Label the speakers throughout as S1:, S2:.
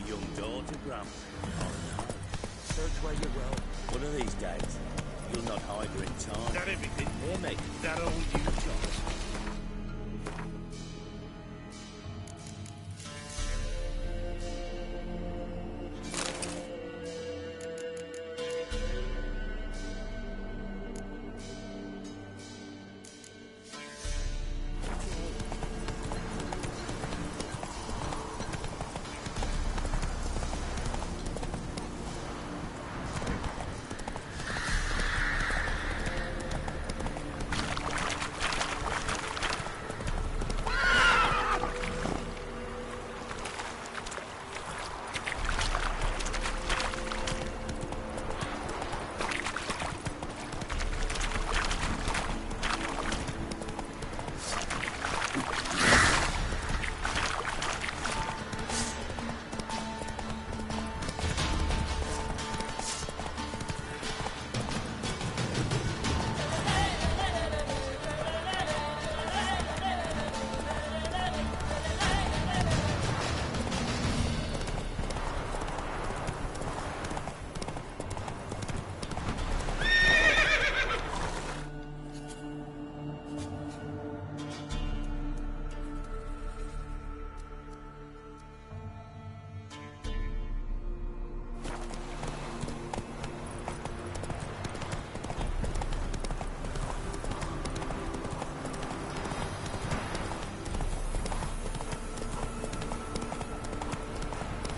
S1: young daughter, Grump. Oh no.
S2: Search where you will.
S1: One of these days, you'll not hide her in time.
S3: Is that everything?
S1: Hear me?
S3: Is that all you got?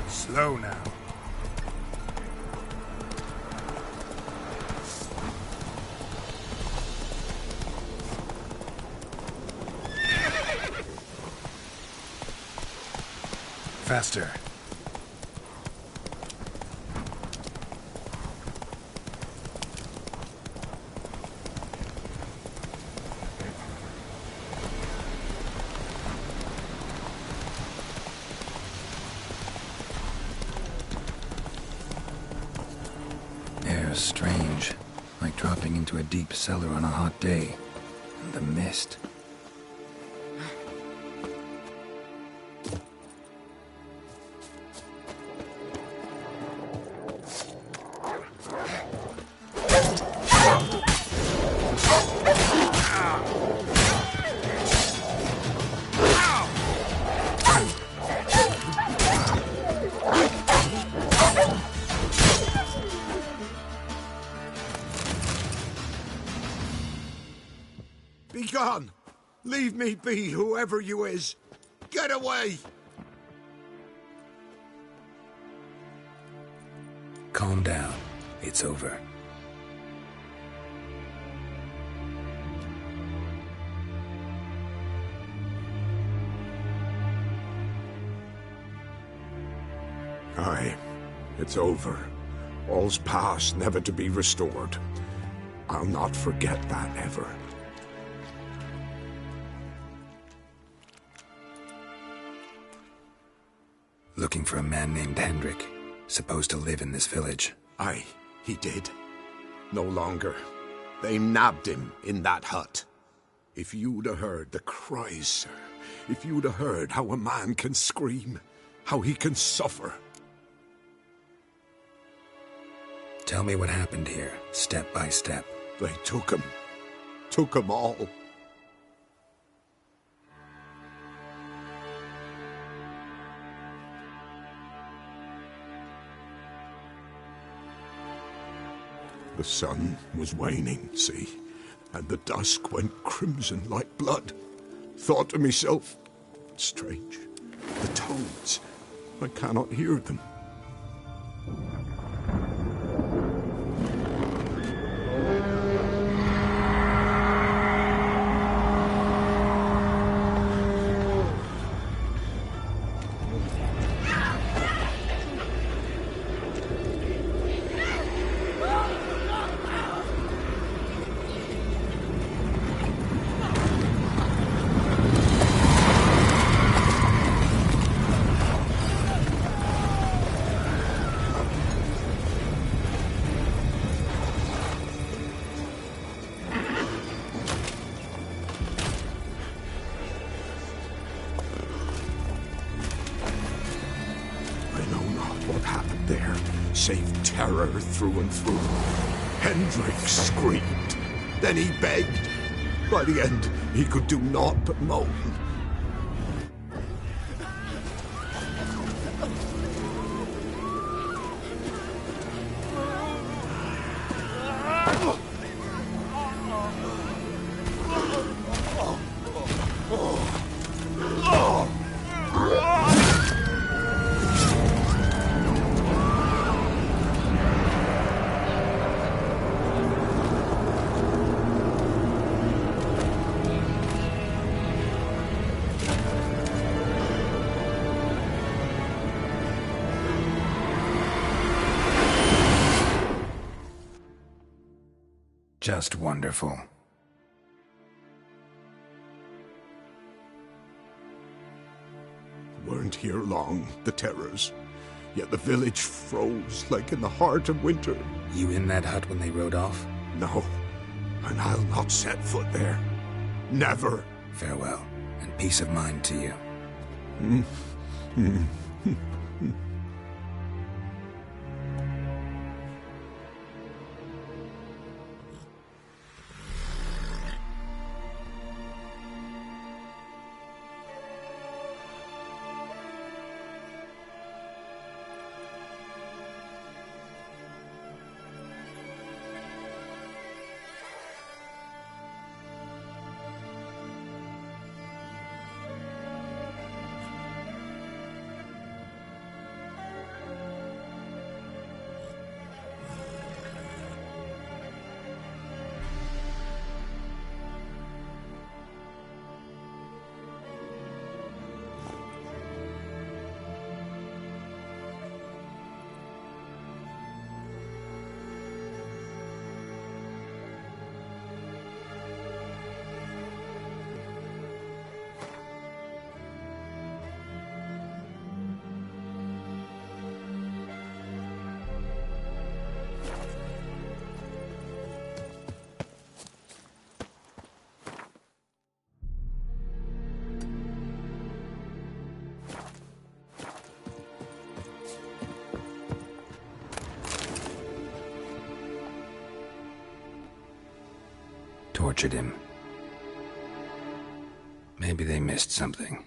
S4: Slow now. Faster. Air's strange, like dropping into a deep cellar on a hot day. And the mist.
S5: Be gone! Leave me be, whoever you is! Get away!
S4: Calm down. It's over.
S5: Aye, it's over. All's past, never to be restored. I'll not forget that ever.
S4: Looking for a man named Hendrik, supposed to live in this village.
S5: Aye, he did. No longer. They nabbed him in that hut. If you'd have heard the cries, sir, if you'd have heard how a man can scream, how he can suffer.
S4: Tell me what happened here, step by step.
S5: They took him all. The sun was waning, see, and the dusk went crimson like blood. Thought to myself, strange, the toads, I cannot hear them. save terror through and through. Hendrik screamed. Then he begged. By the end, he could do naught but moan.
S4: Just wonderful.
S5: Weren't here long, the terrors. Yet the village froze like in the heart of winter.
S4: You in that hut when they rode off?
S5: No, and I'll not set foot there. Never.
S4: Farewell, and peace of mind to you. Tortured him. Maybe they missed something.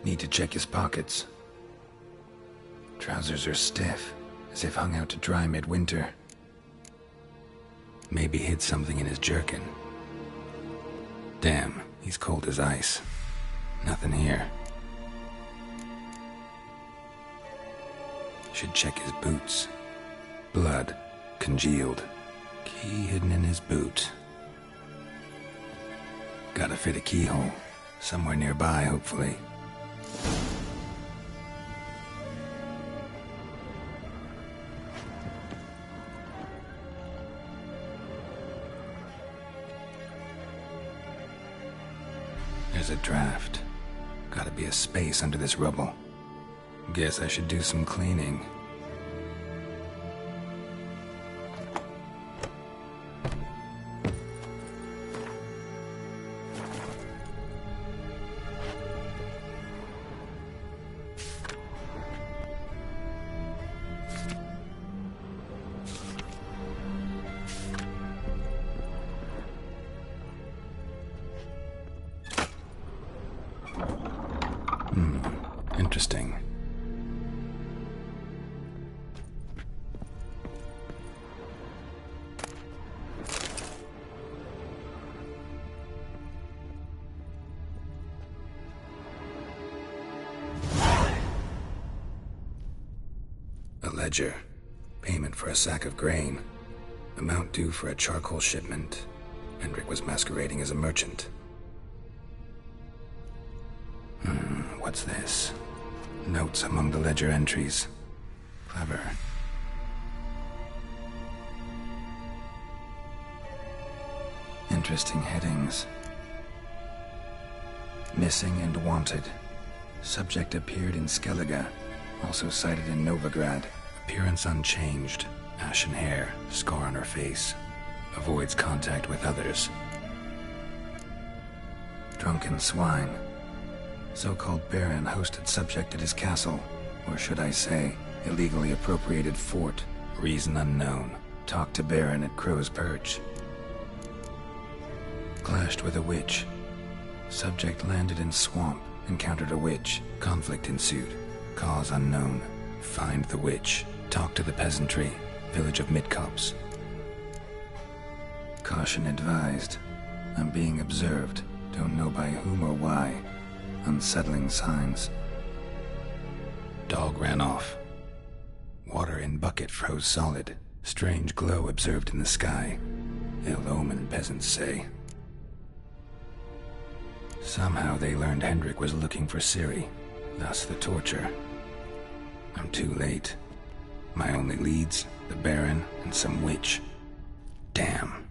S4: Need to check his pockets. Trousers are stiff, as if hung out to dry midwinter. Maybe hid something in his jerkin. Damn, he's cold as ice. Nothing here. Should check his boots. Blood, congealed. Key hidden in his boot. Gotta fit a keyhole. Somewhere nearby, hopefully. There's a draft. Gotta be a space under this rubble. Guess I should do some cleaning. Interesting. A ledger. Payment for a sack of grain. Amount due for a charcoal shipment. Hendrik was masquerading as a merchant. What's this? Notes among the ledger entries. Clever. Interesting headings. Missing and wanted. Subject appeared in Skellige. Also cited in Novigrad. Appearance unchanged. Ashen hair. Scar on her face. Avoids contact with others. Drunken swine. So-called Baron hosted subject at his castle. Or should I say, illegally appropriated fort, reason unknown. Talked to Baron at Crow's Perch. Clashed with a witch. Subject landed in swamp, encountered a witch. Conflict ensued. Cause unknown. Find the witch. Talk to the peasantry. Village of Midcopse. Caution advised. I'm being observed. Don't know by whom or why. Unsettling signs. Dog ran off. Water in bucket froze solid. Strange glow observed in the sky. Ill omen, peasants say. Somehow they learned Hendrik was looking for Ciri, thus the torture. I'm too late. My only leads, the Baron and some witch. Damn.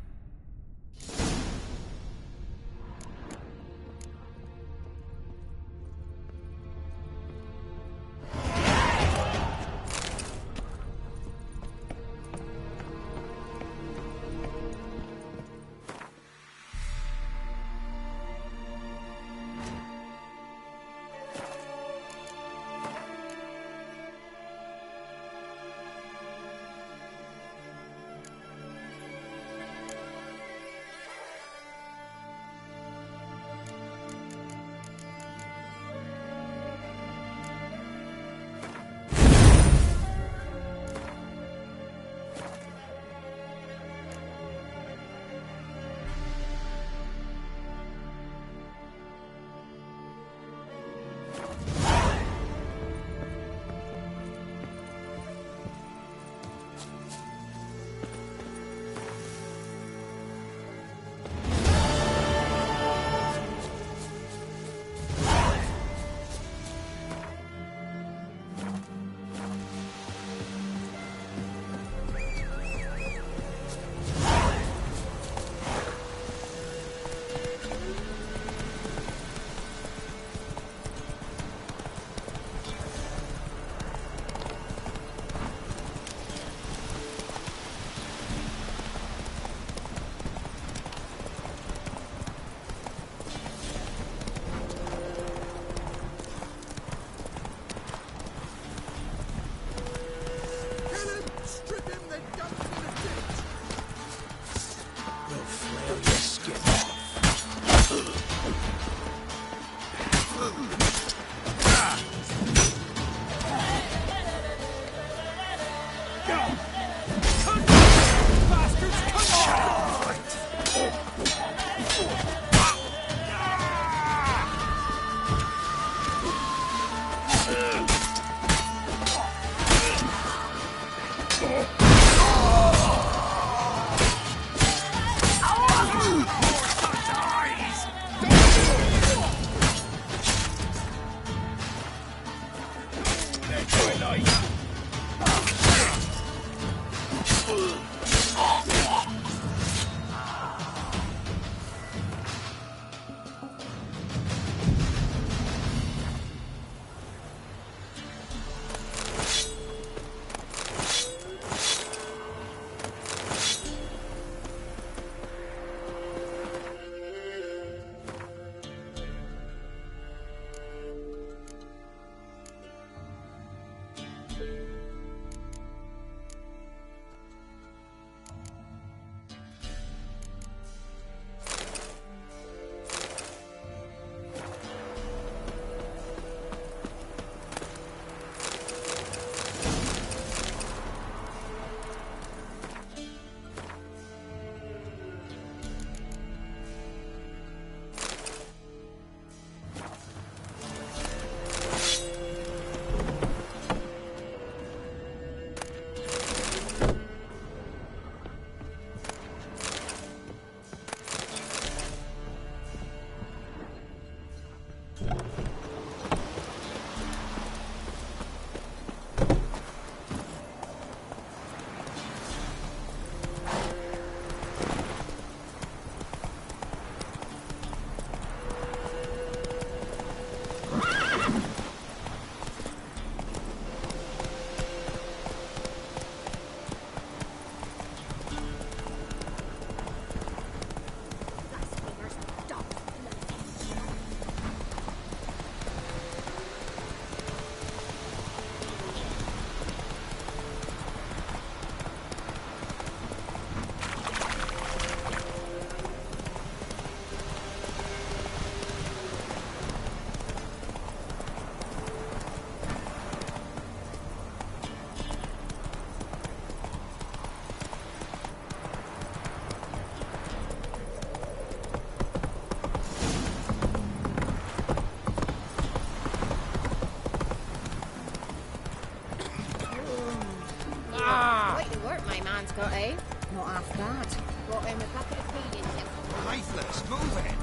S6: not half bad.
S7: Got him a bucket of feeding, yes.
S3: Faithless, move it!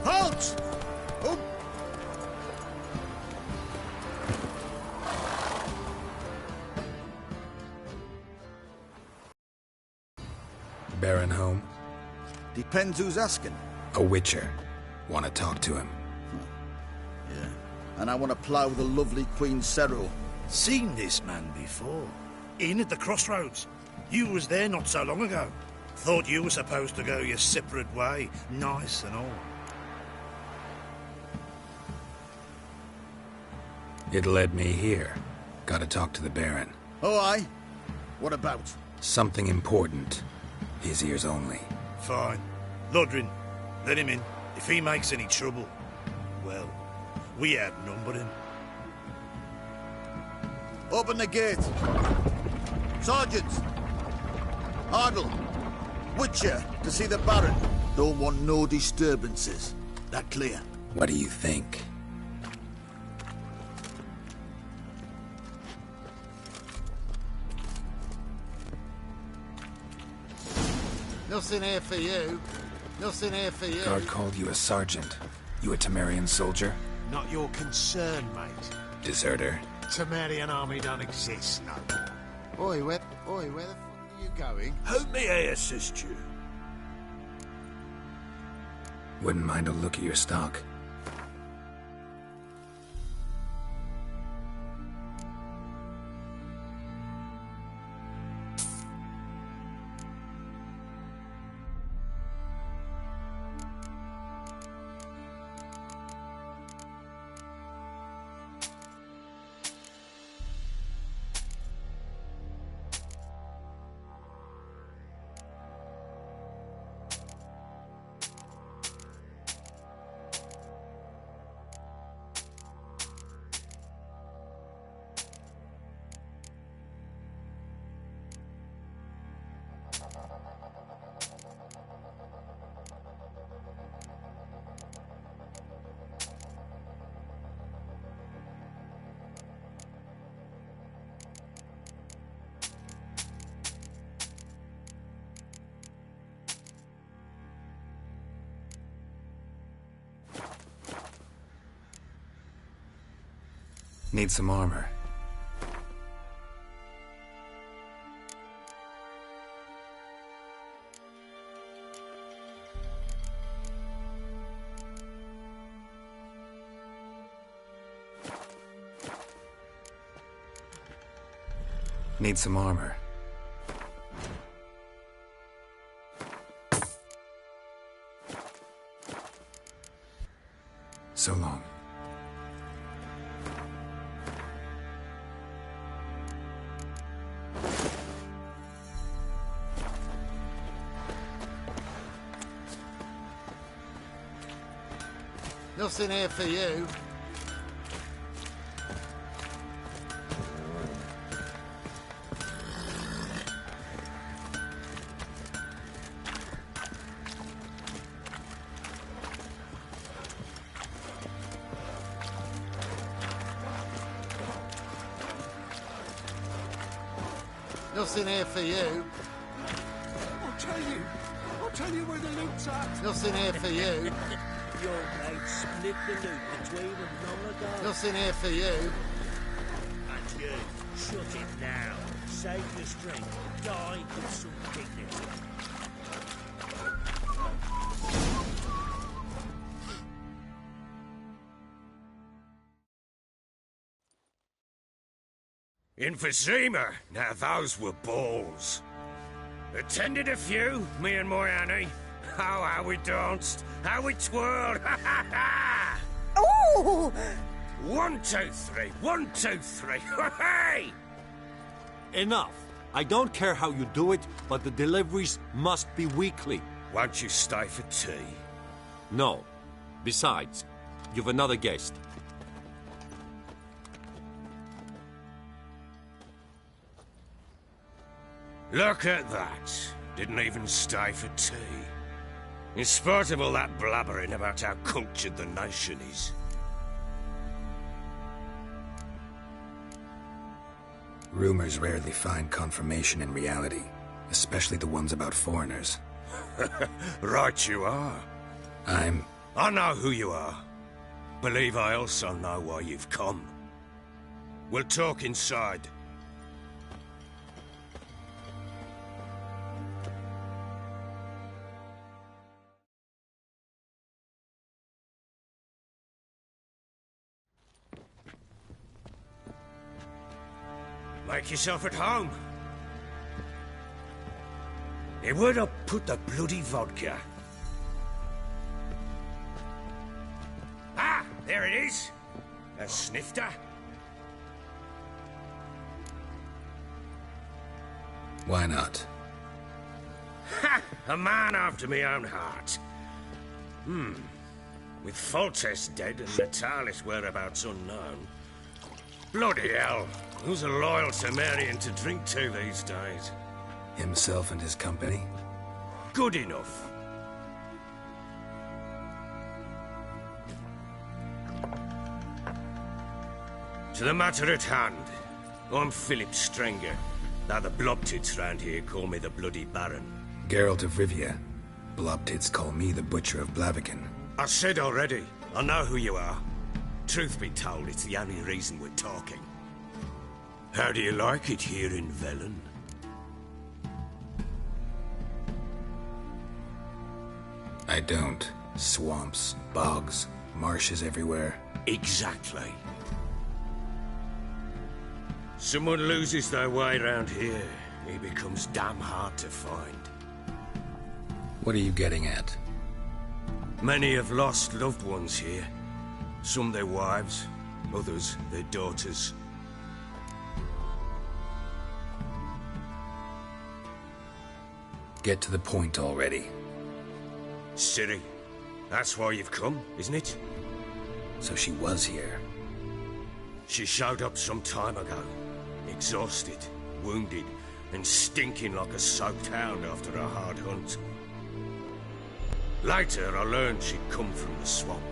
S8: Halt! Oh.
S4: Baron home?
S8: Depends who's asking.
S4: A witcher. Want to talk to him.
S8: Yeah. And I want to plough the lovely Queen Cerul.
S3: Seen this man before. In at the crossroads. You was there not so long ago. Thought you were supposed to go your separate way, nice and all.
S4: It led me here. Gotta talk to the Baron.
S8: Oh, aye? What about?
S4: Something important. His ears only.
S3: Fine. Lodrin, let him in. If he makes any trouble, well, we outnumber him.
S8: Open the gate. Sergeants! Ardle! Witcher to see the Baron. Don't want no disturbances. That clear?
S4: What do you think?
S8: Nothing here for you. Nothing here for you.
S4: Guard called you a sergeant. You a Temerian soldier?
S2: Not your concern, mate.
S4: Deserter?
S2: Temerian army don't exist, no.
S8: Oi, where the fuck are you going?
S3: How may I assist you?
S4: Wouldn't mind a look at your stock. Need some armor. Need some armor. So long.
S8: Nothing here for you. Nothing here for you.
S2: I'll tell you where the loot's at.
S8: Nothing here for you.
S1: Your mate split the loot between them long ago.
S8: Nothing here for you.
S1: And you, shut it now. Save your strength. Die with some dignity.
S3: Emphysema! Now those were balls. Attended a few, me and my Annie. Oh, how we danced, how we twirled, ha ha ha!
S6: Ooh!
S3: 1, 2, 3, 1, 2, 3, hey!
S2: Enough. I don't care how you do it, but the deliveries must be weekly.
S3: Won't you stay for tea?
S2: No. Besides, you've another guest.
S3: Look at that. Didn't even stay for tea. In spite of all that blabbering about how cultured the nation is.
S4: Rumors rarely find confirmation in reality, especially the ones about foreigners.
S3: Right you are. I know who you are. Believe I also know why you've come. We'll talk inside. Make yourself at home. Hey, where'd I put the bloody vodka? Ah, there it is. A snifter.
S4: Why not?
S3: Ha! A man after my own heart. With Foltest dead and Natalis' whereabouts unknown. Bloody hell. Who's a loyal Cimmerian to drink to these days?
S4: Himself and his company?
S3: Good enough. To the matter at hand. I'm Philip Strenger. Now the Blobtits round here call me the Bloody Baron.
S4: Geralt of Rivia. Blobtits call me the Butcher of Blaviken.
S3: I said already, I know who you are. Truth be told, it's the only reason we're talking. How do you like it here in Velen?
S4: I don't. Swamps, bogs, marshes everywhere.
S3: Exactly. Someone loses their way round here, he becomes damn hard to find.
S4: What are you getting at?
S3: Many have lost loved ones here. Some their wives, others their daughters.
S4: Get to the point already.
S3: Ciri, that's why you've come, isn't it?
S4: So she was here.
S3: She showed up some time ago. Exhausted, wounded, and stinking like a soaked hound after a hard hunt. Later, I learned she'd come from the swamp.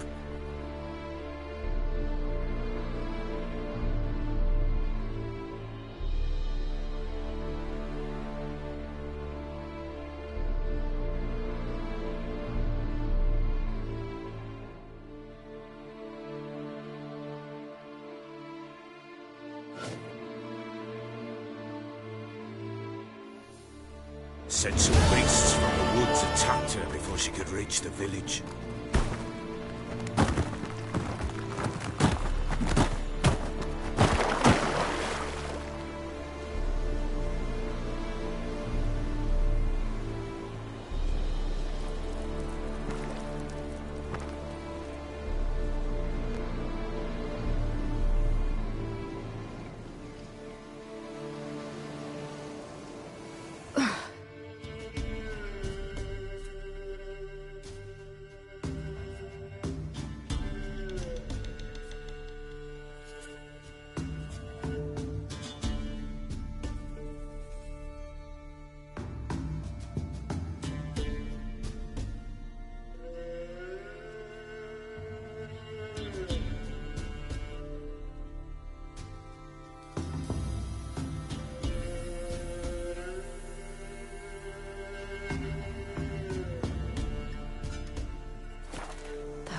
S3: Said some beasts from the woods attacked her before she could reach the village.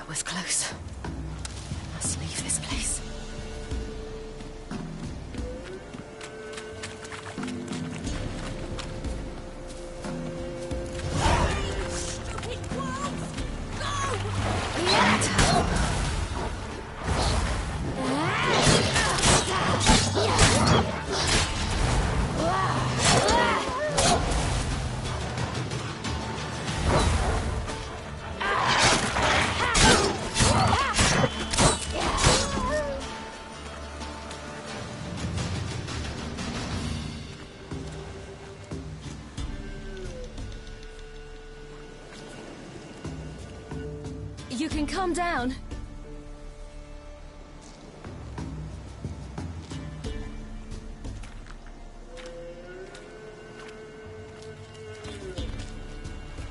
S6: Was close. I must leave this place.
S7: Stupid wolves! Go!
S6: You can calm down.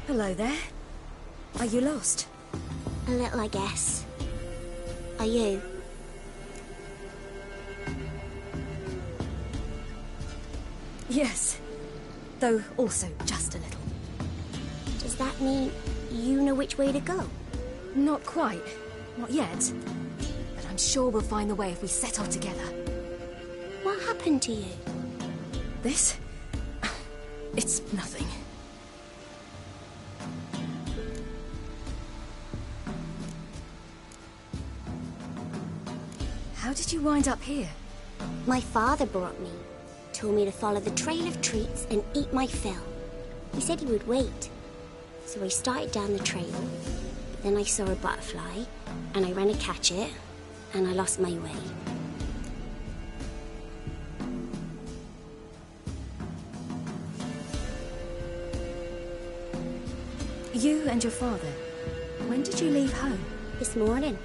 S9: Hello there. Are you lost?
S7: A little, I guess. Are you?
S9: Yes. Though also just a little.
S7: Does that mean you know which way to go?
S9: Not quite. Not yet. But I'm sure we'll find the way if we set off together.
S7: What happened to you?
S9: This? It's nothing. How did you wind up here?
S7: My father brought me. Told me to follow the trail of treats and eat my fill. He said he would wait. So I started down the trail. But then I saw a butterfly, and I ran to catch it, and I lost my way.
S9: You and your father, when did you leave home?
S7: This morning.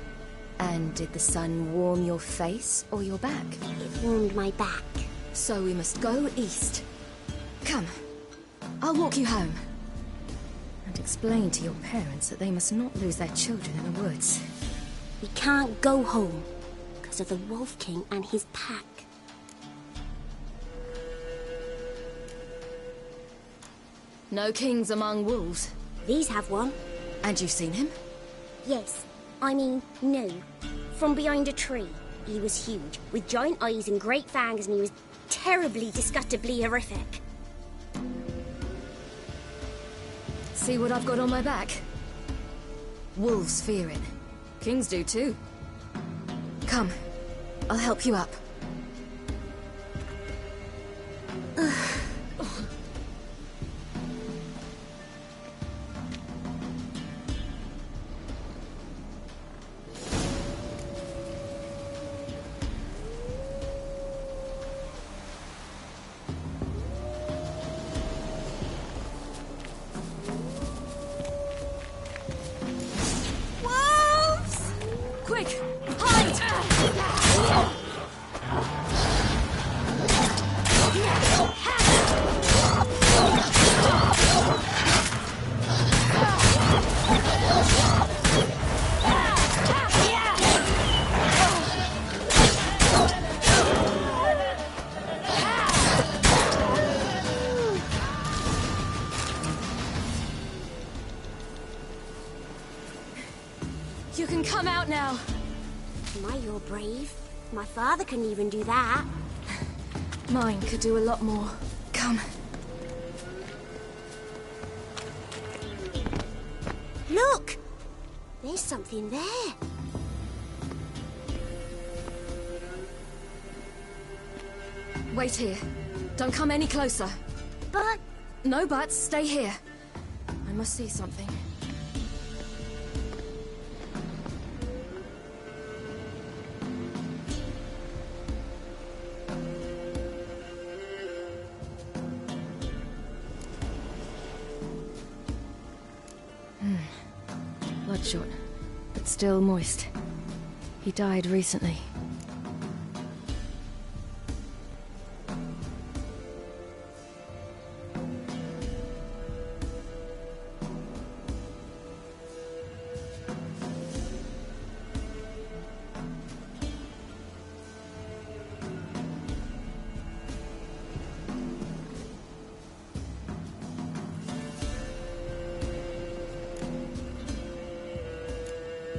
S9: And did the sun warm your face or your back?
S7: It warmed my back.
S9: So we must go east. Come, I'll walk you home. And explain to your parents that they must not lose their children in the woods.
S7: We can't go home because of the Wolf King and his pack.
S9: No kings among wolves.
S7: These have one.
S9: And you've seen him?
S7: Yes. I mean, no. From behind a tree. He was huge, with giant eyes and great fangs, and he was terribly, disgustingly horrific.
S9: See what I've got on my back? Wolves fear it. Kings do too. Come, I'll help you up. Quick! Hide! You can come out now.
S7: My, you're brave. My father couldn't even do that.
S9: Mine could do a lot more. Come.
S7: Look! There's something there.
S9: Wait here. Don't come any closer.
S7: But...
S9: No buts. Stay here. I must see something. Bloodshot, but still moist. He died recently.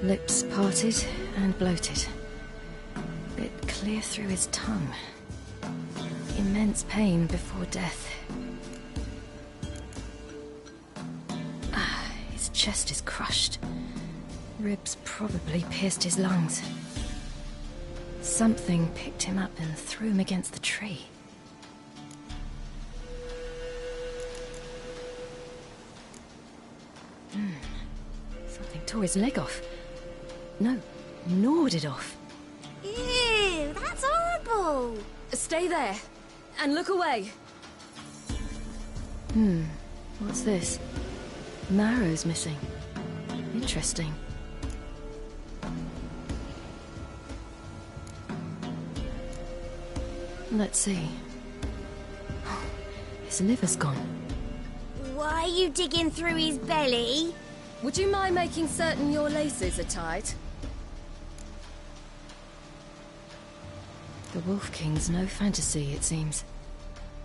S9: Lips parted and bloated. Bit clear through his tongue. Immense pain before death. His chest is crushed. Ribs probably pierced his lungs. Something picked him up and threw him against the tree. Something tore his leg off. No, gnawed it off.
S7: Ew, that's horrible!
S9: Stay there, and look away. What's this? Marrow's missing. Interesting. Let's see. His liver's gone.
S7: Why are you digging through his belly?
S9: Would you mind making certain your laces are tied? The Wolf King's no fantasy, it seems.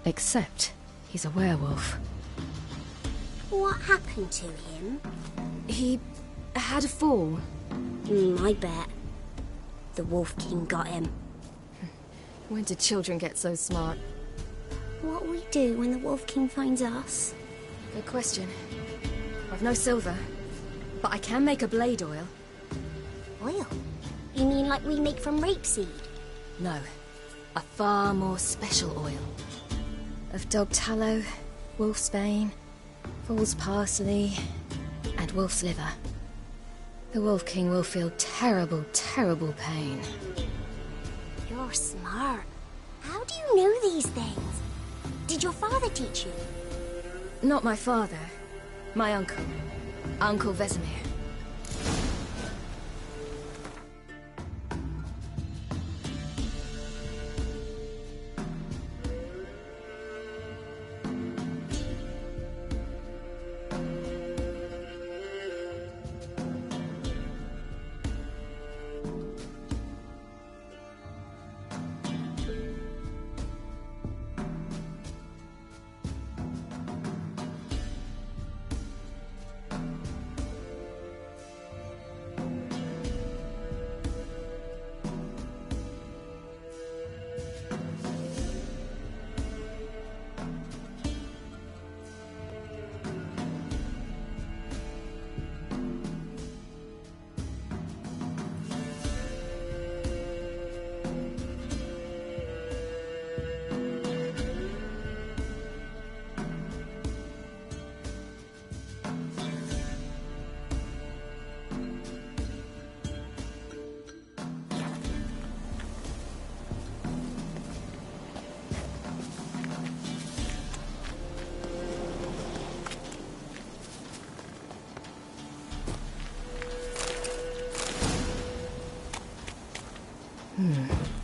S9: Except he's a werewolf.
S7: What happened to him?
S9: He had a fall.
S7: I bet. The Wolf King got him.
S9: When did children get so smart?
S7: What'll we do when the Wolf King finds us?
S9: Good question. I've no silver, but I can make a blade oil.
S7: Oil? You mean like we make from rapeseed?
S9: No, a far more special oil. Of dog tallow, wolfsbane, fool's parsley, and wolf's liver. The Wolf King will feel terrible, terrible pain.
S7: You're smart. How do you know these things? Did your father teach you?
S9: Not my father. My uncle. Uncle Vesemir.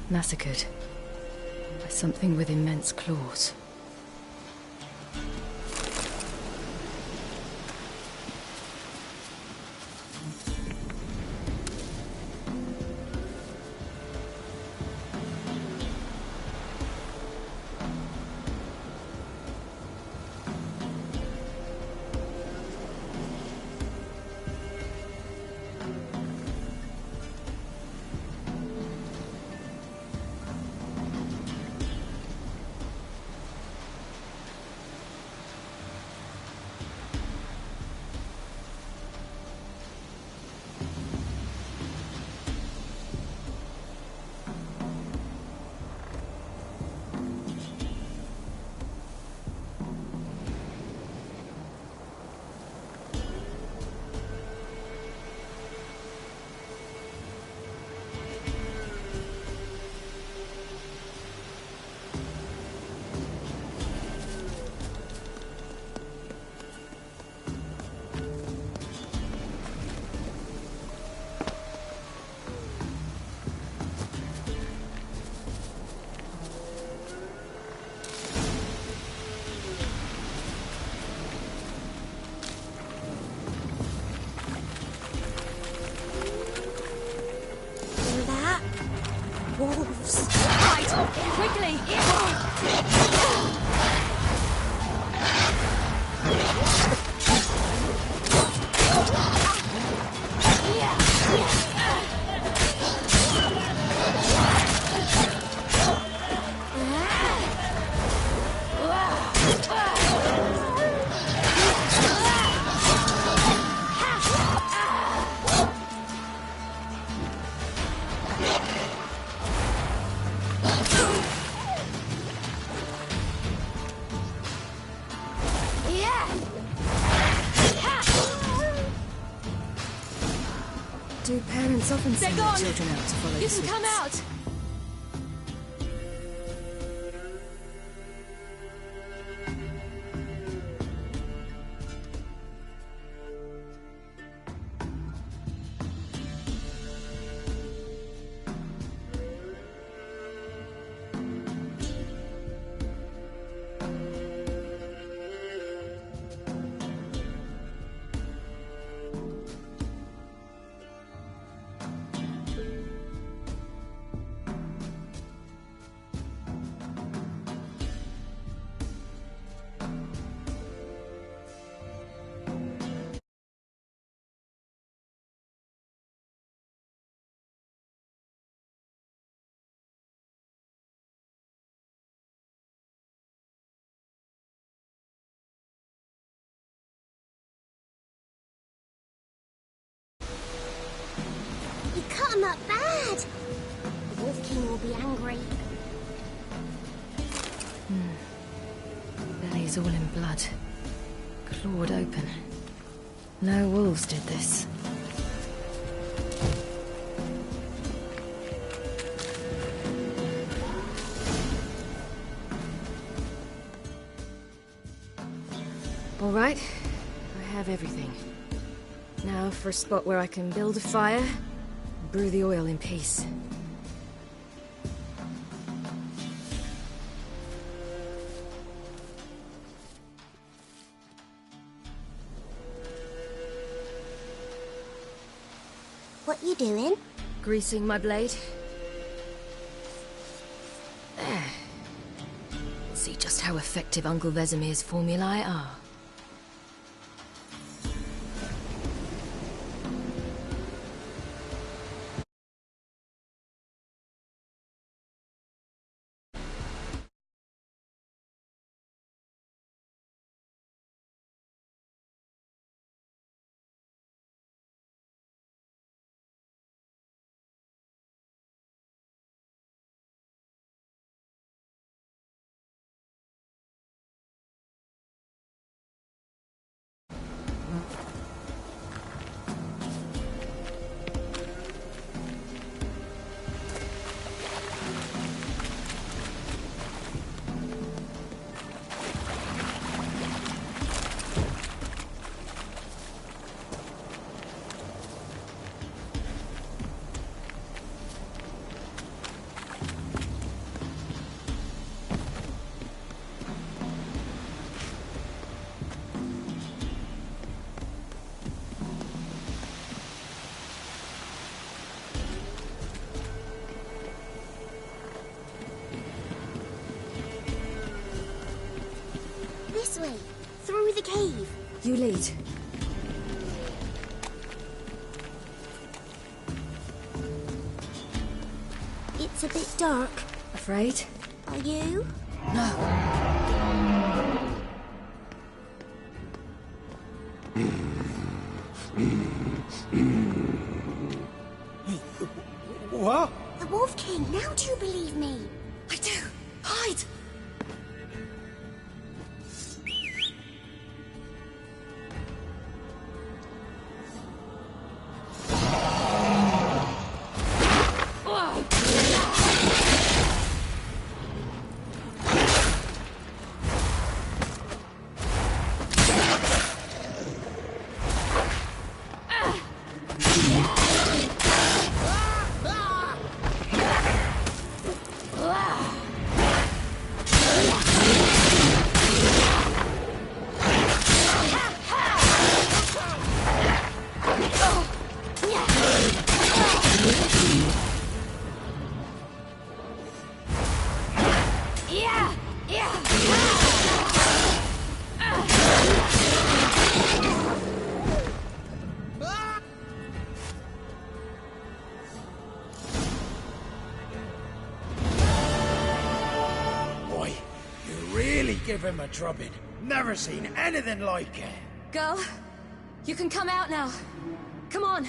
S9: Massacred by something with immense claws.
S7: Wolves.
S9: Right! Quickly! Do parents often send their children out to follow the
S6: You can come
S9: sweets?
S6: out!
S7: I'm not bad. The Wolf King will be angry.
S9: Belly's all in blood. Clawed open. No wolves did this. All right, I have everything. Now for a spot where I can build a fire, and brew the oil in peace.
S7: What you doing?
S9: Greasing my blade. There. See just how effective Uncle Vesemir's formulae are.
S7: This way, through the cave.
S9: You lead.
S7: It's a bit dark.
S9: Afraid?
S7: Are you?
S9: No.
S3: What?
S7: The Wolf King, now do you believe me?
S9: I do. Hide!
S3: Give him a drubbing. Never seen anything like it.
S9: Girl, you can come out now. Come on.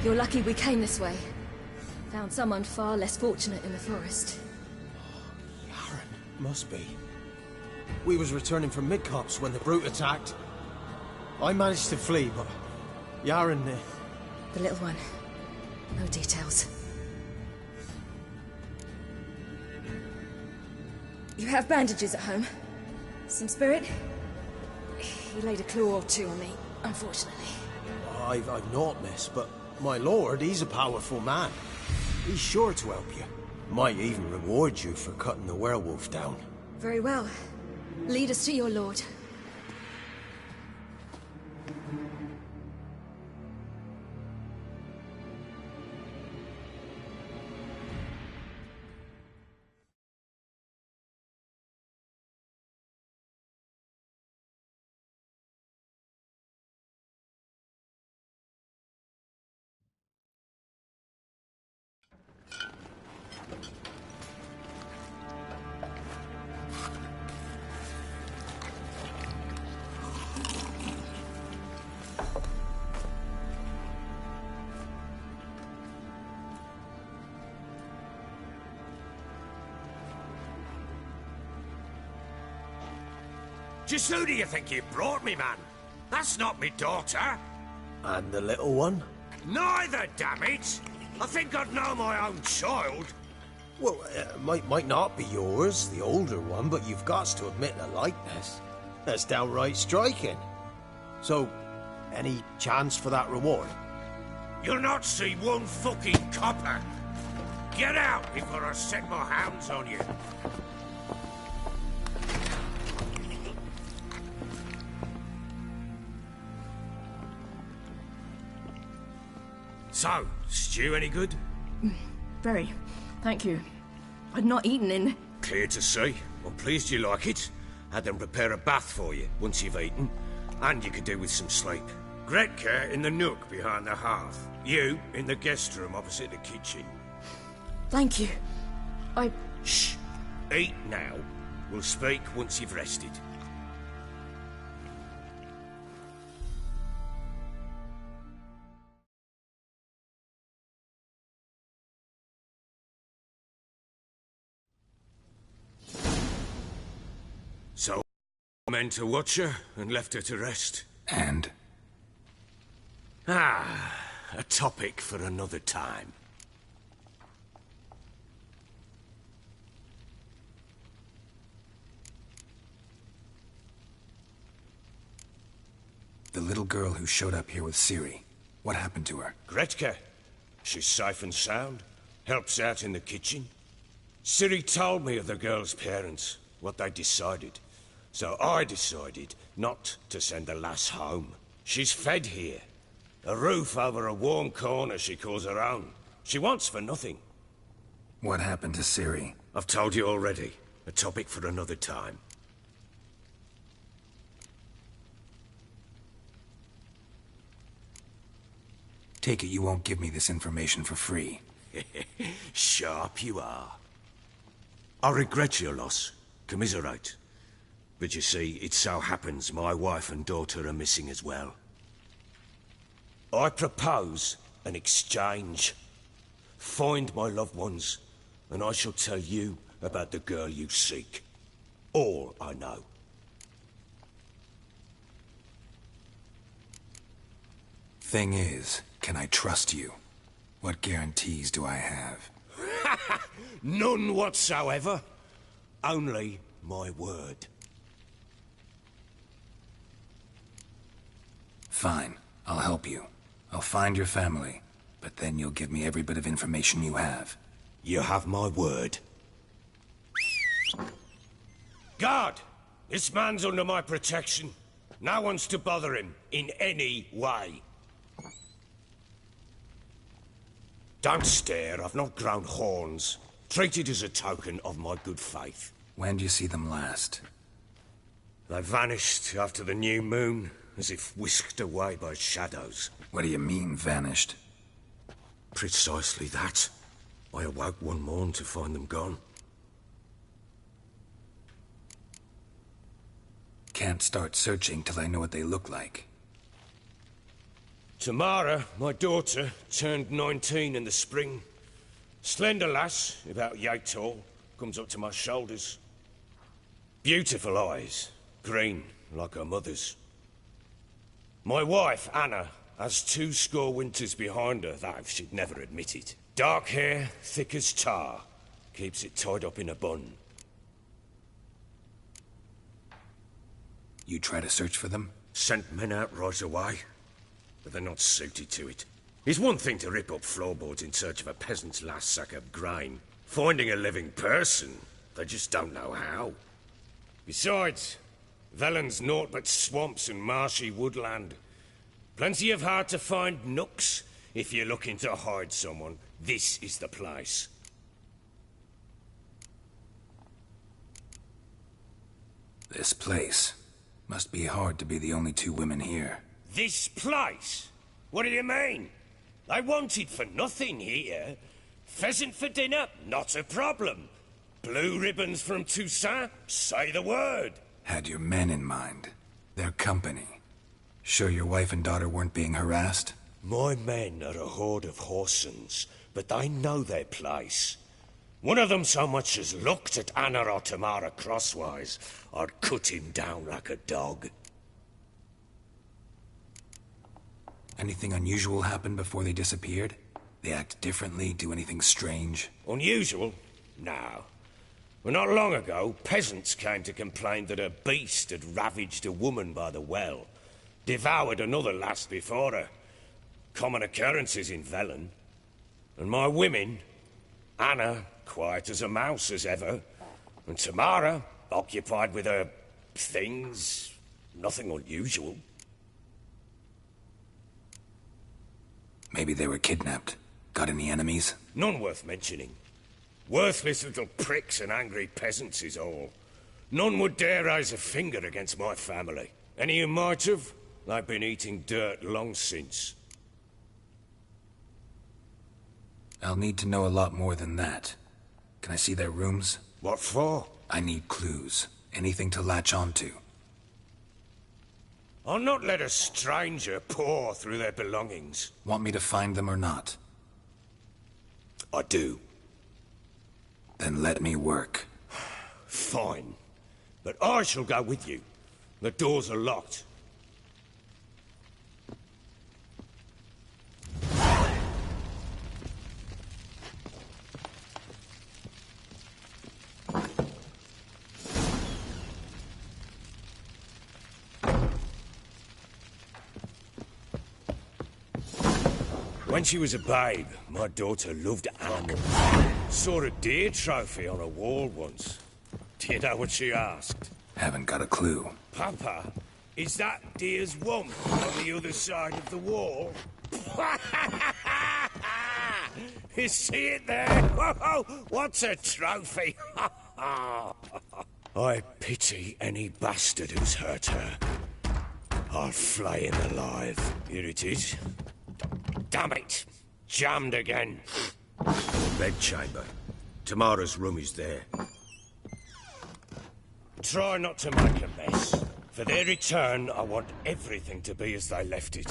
S9: You're lucky we came this way. Found someone far less fortunate in the forest.
S10: Yaren, must be. We was returning from Midcops when the brute attacked. I managed to flee, but Yaren...
S9: The little one. No details. You have bandages at home? Some spirit? He laid a claw or two on me, unfortunately.
S10: I've naught, miss, but my lord, he's a powerful man. He's sure to help you. Might even reward you for cutting the werewolf down.
S9: Very well. Lead us to your lord.
S3: Just who do you think you brought me, man? That's not me daughter.
S10: And the little one?
S3: Neither, damn it! I think I'd know my own child.
S10: Well, might not be yours, the older one, but you've got to admit the likeness. That's downright striking. So, any chance for that reward?
S3: You'll not see one fucking copper. Get out before I set my hounds on you. So, stew any good?
S11: Very. Thank you. I'd not eaten in...
S3: Clear to see. I'm pleased you like it. Had them prepare a bath for you once you've eaten. And you could do with some sleep. Gretka in the nook behind the hearth. You in the guest room opposite the kitchen.
S11: Thank you.
S3: Shh. Eat now. We'll speak once you've rested. So, I meant to watch her and left her to rest.
S4: And?
S3: A topic for another time.
S4: The little girl who showed up here with Ciri. What happened to her?
S3: Gretka. She's safe and sound. Helps out in the kitchen. Ciri told me of the girl's parents, what they decided. So I decided not to send the lass home. She's fed here. A roof over a warm corner she calls her own. She wants for nothing.
S4: What happened to Ciri?
S3: I've told you already. A topic for another time.
S4: Take it you won't give me this information for free.
S3: Sharp you are. I regret your loss. Commiserate. But you see, it so happens my wife and daughter are missing as well. I propose an exchange. Find my loved ones, and I shall tell you about the girl you seek. All I know.
S4: Thing is, can I trust you? What guarantees do I have?
S3: None whatsoever. Only my word.
S4: Fine. I'll help you. I'll find your family. But then you'll give me every bit of information you have.
S3: You have my word. Guard! This man's under my protection. No one's to bother him in any way. Don't stare. I've not grown horns. Treat it as a token of my good faith.
S4: When do you see them last?
S3: They vanished after the new moon, as if whisked away by shadows.
S4: What do you mean, vanished?
S3: Precisely that. I awoke one morn to find them gone.
S4: Can't start searching till I know what they look like.
S3: Tamara, my daughter, turned 19 in the spring. Slender lass, about yay tall, comes up to my shoulders. Beautiful eyes, green like her mother's. My wife, Anna, has 20 winters behind her, though she'd never admit it. Dark hair, thick as tar, keeps it tied up in a bun.
S4: You try to search for them?
S3: Sent men out right away, but they're not suited to it. It's one thing to rip up floorboards in search of a peasant's last sack of grain. Finding a living person, they just don't know how. Besides, Velen's naught but swamps and marshy woodland. Plenty of hard-to-find nooks. If you're looking to hide someone, this is the place.
S4: This place. Must be hard to be the only 2 women here.
S3: This place? What do you mean? They wanted for nothing here. Pheasant for dinner? Not a problem. Blue ribbons from Toussaint? Say the word.
S4: Had your men in mind. Their company. Sure your wife and daughter weren't being harassed?
S3: My men are a horde of Horsons, but they know their place. One of them so much as looked at Anna or Tamara crosswise, I'd cut him down like a dog.
S4: Anything unusual happen before they disappeared? They act differently, do anything strange?
S3: Unusual? No. Well, not long ago, peasants came to complain that a beast had ravaged a woman by the well. Devoured another lass before her. Common occurrences in Velen. And my women, Anna, quiet as a mouse as ever, and Tamara, occupied with her things, nothing unusual.
S4: Maybe they were kidnapped. Got any enemies?
S3: None worth mentioning. Worthless little pricks and angry peasants is all. None would dare raise a finger against my family. Any who might have, they've been eating dirt long since.
S4: I'll need to know a lot more than that. Can I see their rooms?
S3: What for?
S4: I need clues. Anything to latch onto.
S3: I'll not let a stranger pore through their belongings.
S4: Want me to find them or not?
S3: I do.
S4: Then let me work.
S3: Fine. But I shall go with you. The doors are locked. When she was a babe, my daughter loved animals. Saw a deer trophy on a wall once. Do you know what she asked?
S4: Haven't got a clue.
S3: Papa, is that deer's wump on the other side of the wall? You see it there? Whoa, what's a trophy? I pity any bastard who's hurt her. I'll flay him alive. Here it is. Damn it! Jammed again. Bedchamber. Tamara's room is there. Try not to make a mess. For their return, I want everything to be as they left it.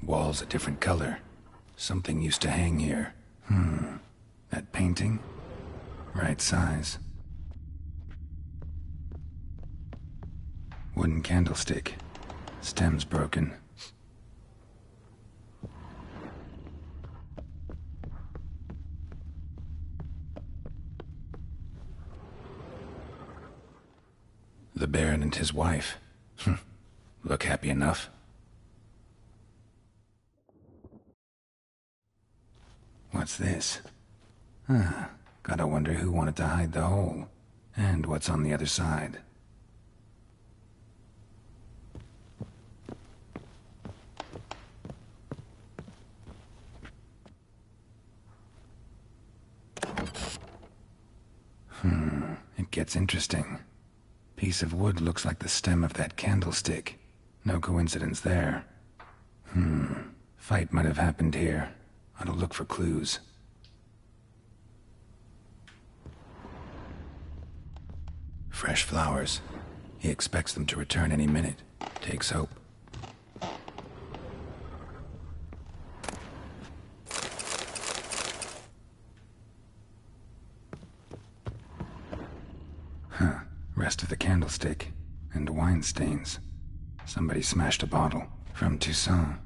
S4: Wall's a different color. Something used to hang here. That painting? Right size. Wooden candlestick. Stem's broken. The Baron and his wife. Look happy enough. What's this? Gotta wonder who wanted to hide the hole. And what's on the other side. It gets interesting. Piece of wood looks like the stem of that candlestick. No coincidence there. Fight might have happened here. Ought to look for clues. Fresh flowers. He expects them to return any minute. Takes hope. Rest of the candlestick. And wine stains. Somebody smashed a bottle. From Toussaint.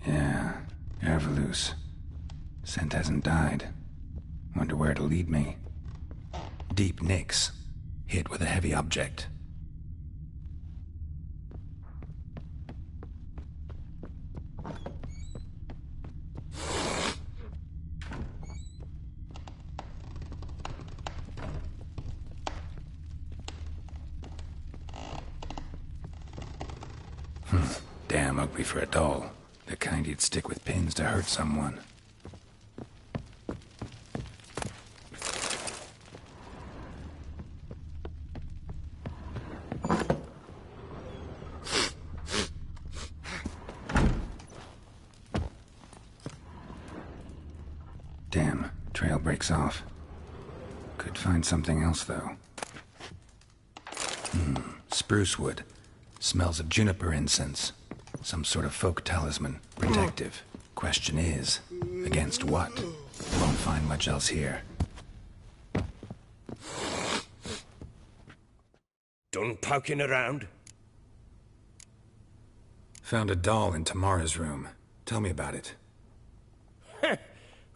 S4: Yeah, Herveloos. Scent hasn't died. Wonder where it'll lead me. Deep nicks. Hit with a heavy object. Damn ugly for a doll. The kind you'd stick with pins to hurt someone. Damn, trail breaks off. Could find something else, though. Spruce wood. Smells of juniper incense. Some sort of folk talisman. Protective. Question is, against what? Won't find much else here.
S3: Done poking around?
S4: Found a doll in Tamara's room. Tell me about it.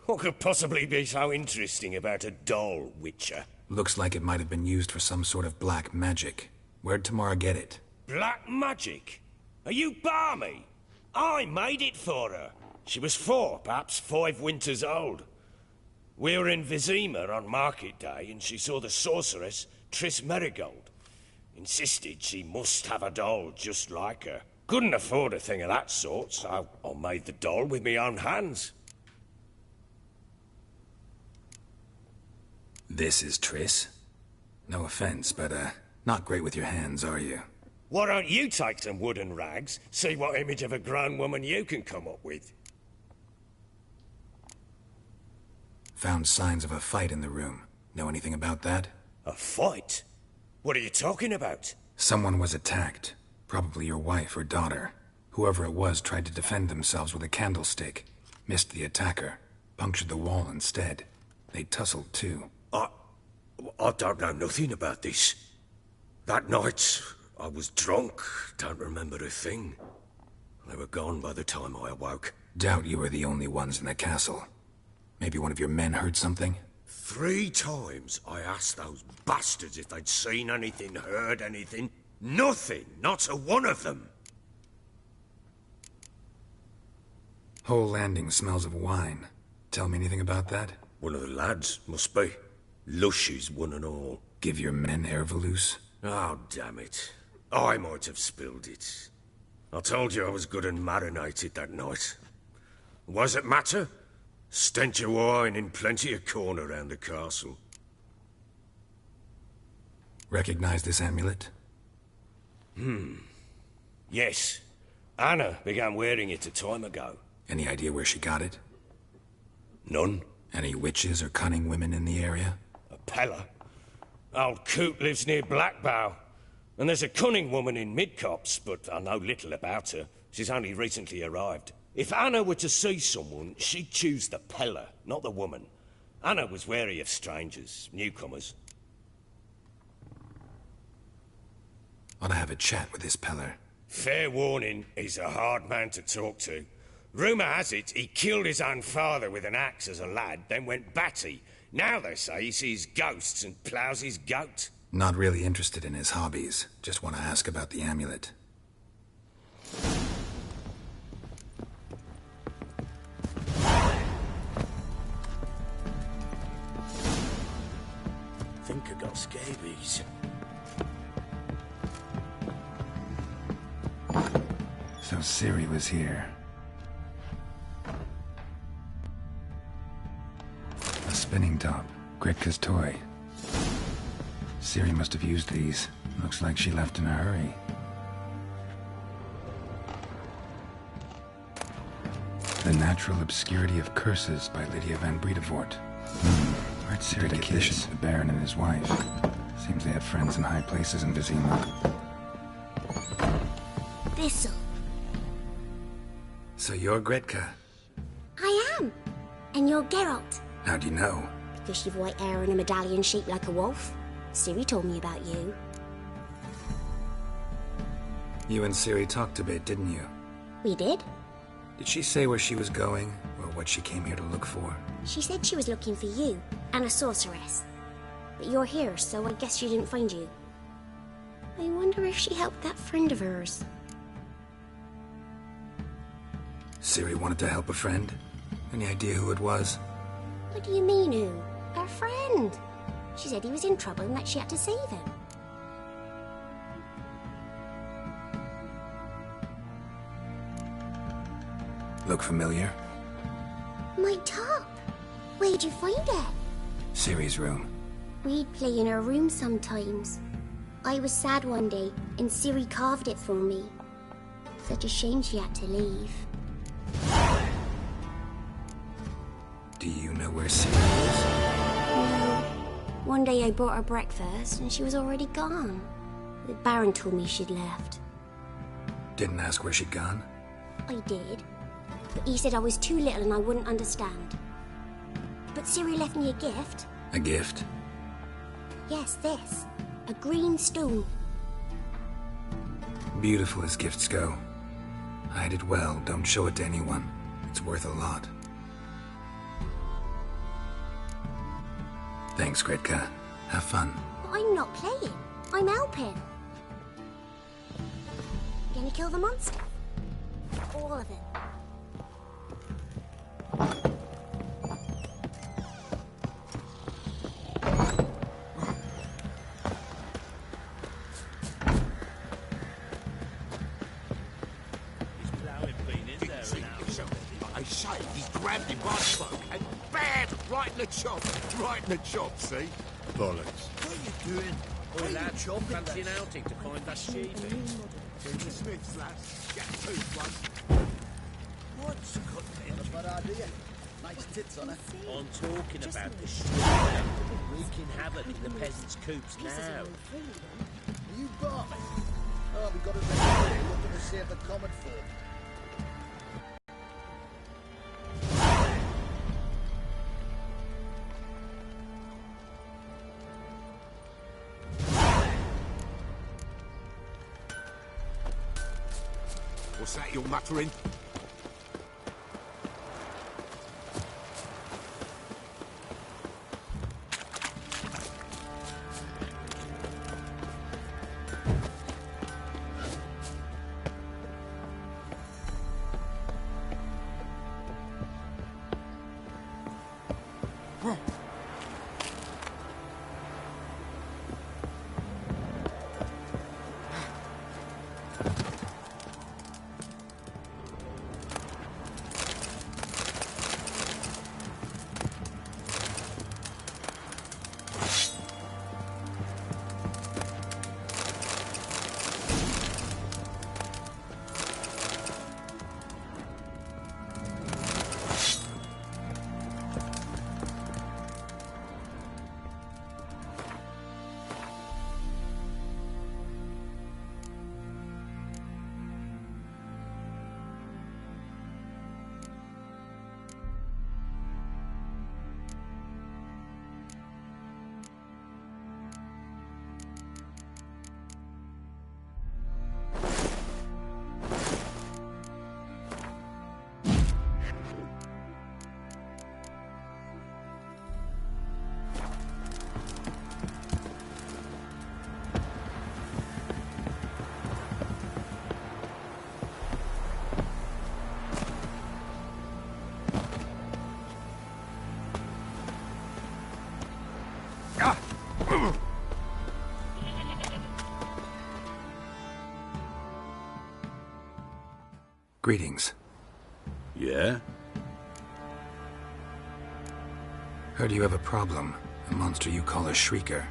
S3: What could possibly be so interesting about a doll, Witcher?
S4: Looks like it might have been used for some sort of black magic. Where'd Tamara get it?
S3: Black magic? Are you balmy? I made it for her. She was 4, perhaps 5 winters old. We were in Vizima on market day, and she saw the sorceress, Triss Merigold. Insisted she must have a doll just like her. Couldn't afford a thing of that sort, so I made the doll with my own hands.
S4: This is Triss? No offense, but, not great with your hands, are you?
S3: Why don't you take some wooden rags, see what image of a grown woman you can come up with?
S4: Found signs of a fight in the room. Know anything about that?
S3: A fight? What are you talking about?
S4: Someone was attacked. Probably your wife or daughter. Whoever it was tried to defend themselves with a candlestick. Missed the attacker. Punctured the wall instead. They tussled too.
S3: I don't know nothing about this. That night, I was drunk. Don't remember a thing. They were gone by the time I awoke.
S4: Doubt you were the only ones in the castle. Maybe one of your men heard something?
S3: 3 times I asked those bastards if they'd seen anything, heard anything. Nothing. Not a one of them.
S4: Whole landing smells of wine. Tell me anything about that?
S3: One of the lads, must be. Lushes, one and all.
S4: Give your men Airvalus?
S3: Oh, damn it. I might have spilled it. I told you I was good and marinated that night. What does it matter? Stench of wine in plenty of corn around the castle.
S4: Recognize this amulet?
S3: Yes. Anna began wearing it a time ago.
S4: Any idea where she got it?
S3: None.
S4: Any witches or cunning women in the area?
S3: A Pella. Old Coot lives near Blackbow. And there's a cunning woman in Midcopse, but I know little about her. She's only recently arrived. If Anna were to see someone, she'd choose the Pella, not the woman. Anna was wary of strangers, newcomers.
S4: Ought to have a chat with this Peller.
S3: Fair warning, he's a hard man to talk to. Rumour has it he killed his own father with an axe as a lad, then went batty. Now they say he sees ghosts and ploughs his goat.
S4: Not really interested in his hobbies. Just want to ask about the amulet.
S3: Think I got scabies.
S4: So Ciri was here. A spinning top. Gretka's toy. Ciri must have used these. Looks like she left in a hurry. The Natural Obscurity of Curses by Lydia van Bredevoort. Where'd Ciri get this? The Baron and his wife. Seems they had friends in high places in Vizima.
S7: Thistle.
S4: So you're Gretka?
S7: I am. And you're Geralt.
S4: How do you know?
S7: Because you've white hair and a medallion shaped like a wolf. Ciri told me about you.
S4: You and Ciri talked a bit, didn't you?
S7: We did.
S4: Did she say where she was going, or what she came here to look for?
S7: She said she was looking for you, and a sorceress. But you're here, so I guess she didn't find you. I wonder if she helped that friend of hers.
S4: Ciri wanted to help a friend? Any idea who it was?
S7: What do you mean, who? Her friend. She said he was in trouble and that she had to save him.
S4: Look familiar?
S7: My top. Where'd you find it?
S4: Ciri's room.
S7: We'd play in her room sometimes. I was sad one day, and Ciri carved it for me. Such a shame she had to leave.
S4: Do you know where Ciri is?
S7: No. One day I brought her breakfast, and she was already gone. The Baron told me she'd left.
S4: Didn't ask where she'd gone?
S7: I did, but he said I was too little and I wouldn't understand. But Ciri left me a gift.
S4: A gift?
S7: Yes, this. A green stone.
S4: Beautiful as gifts go. Hide it well, don't show it to anyone. It's worth a lot. Thanks, Gretka. Have fun.
S7: But I'm not playing. I'm helping. Gonna kill the monster? All of it.
S5: I say, he grabbed him by the throat and bam! Right in the chop. Right in the chop, see? Bollocks.
S8: What are you doing?
S1: Oi, lad, fancy an outing to find that sheep.
S5: To the Smiths, lads. Get tooth
S8: What's got a bad idea? Nice tits on her.
S1: I'm talking about the sheep. Wreaking havoc in the peasants' coops now.
S8: You barman? Oh, we got it ready. Looking to save the common folk.
S5: What's that you're muttering?
S4: Greetings.
S5: Yeah?
S4: Heard you have a problem. A monster you call a Shrieker.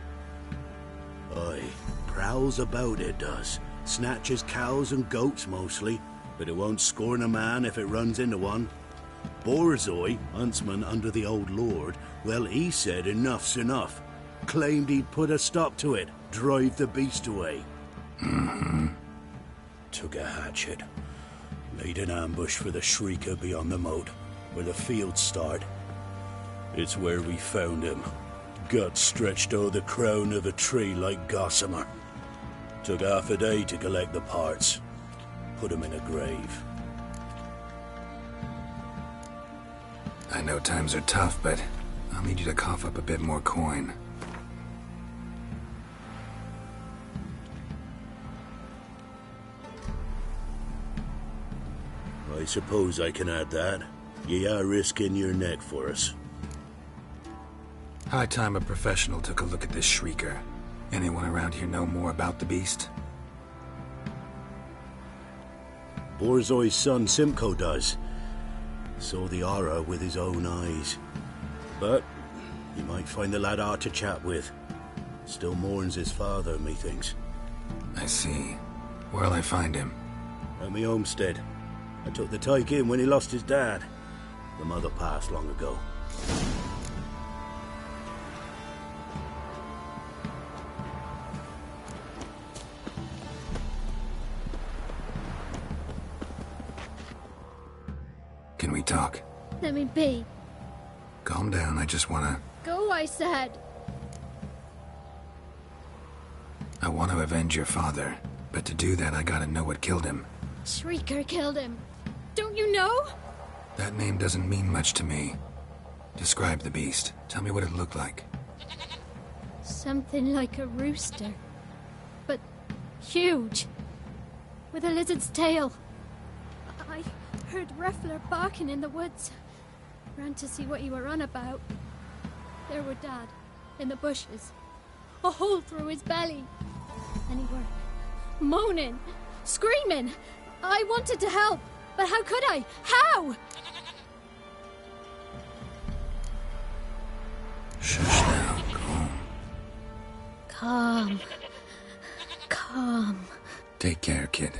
S12: Aye. Prowls about, it does. Snatches cows and goats mostly, but it won't scorn a man if it runs into one. Borzoi, huntsman under the old lord, well, he said enough's enough. Claimed he'd put a stop to it, drive the beast away. Took a hatchet. Laid an ambush for the Shrieker beyond the moat, where the fields start. It's where we found him. Guts stretched o'er the crown of a tree like gossamer. Took half a day to collect the parts. Put him in a grave.
S4: I know times are tough, but I'll need you to cough up a bit more coin.
S12: I suppose I can add that. Ye are risking your neck for us.
S4: High time a professional took a look at this Shrieker. Anyone around here know more about the beast?
S12: Borzoi's son Simcoe does. Saw the aura with his own eyes. But you might find the lad hard to chat with. Still mourns his father, methinks.
S4: I see. Where'll I find him?
S12: At me homestead. I took the tyke in when he lost his dad. The mother passed long ago.
S4: talk.
S13: Let me be.
S4: Calm down, I just wanna...
S13: Go, I said.
S4: I want to avenge your father, but to do that I gotta know what killed him.
S13: Shrieker killed him. Don't you know?
S4: That name doesn't mean much to me. Describe the beast. Tell me what it looked like.
S13: Something like a rooster. But huge. With a lizard's tail. I heard Reffler barking in the woods. Ran to see what you were on about. There were Dad, in the bushes. A hole through his belly. And he were moaning, screaming. I wanted to help, but how could I? How?
S4: Shush now,
S13: Calm. Calm.
S4: Take care, kid.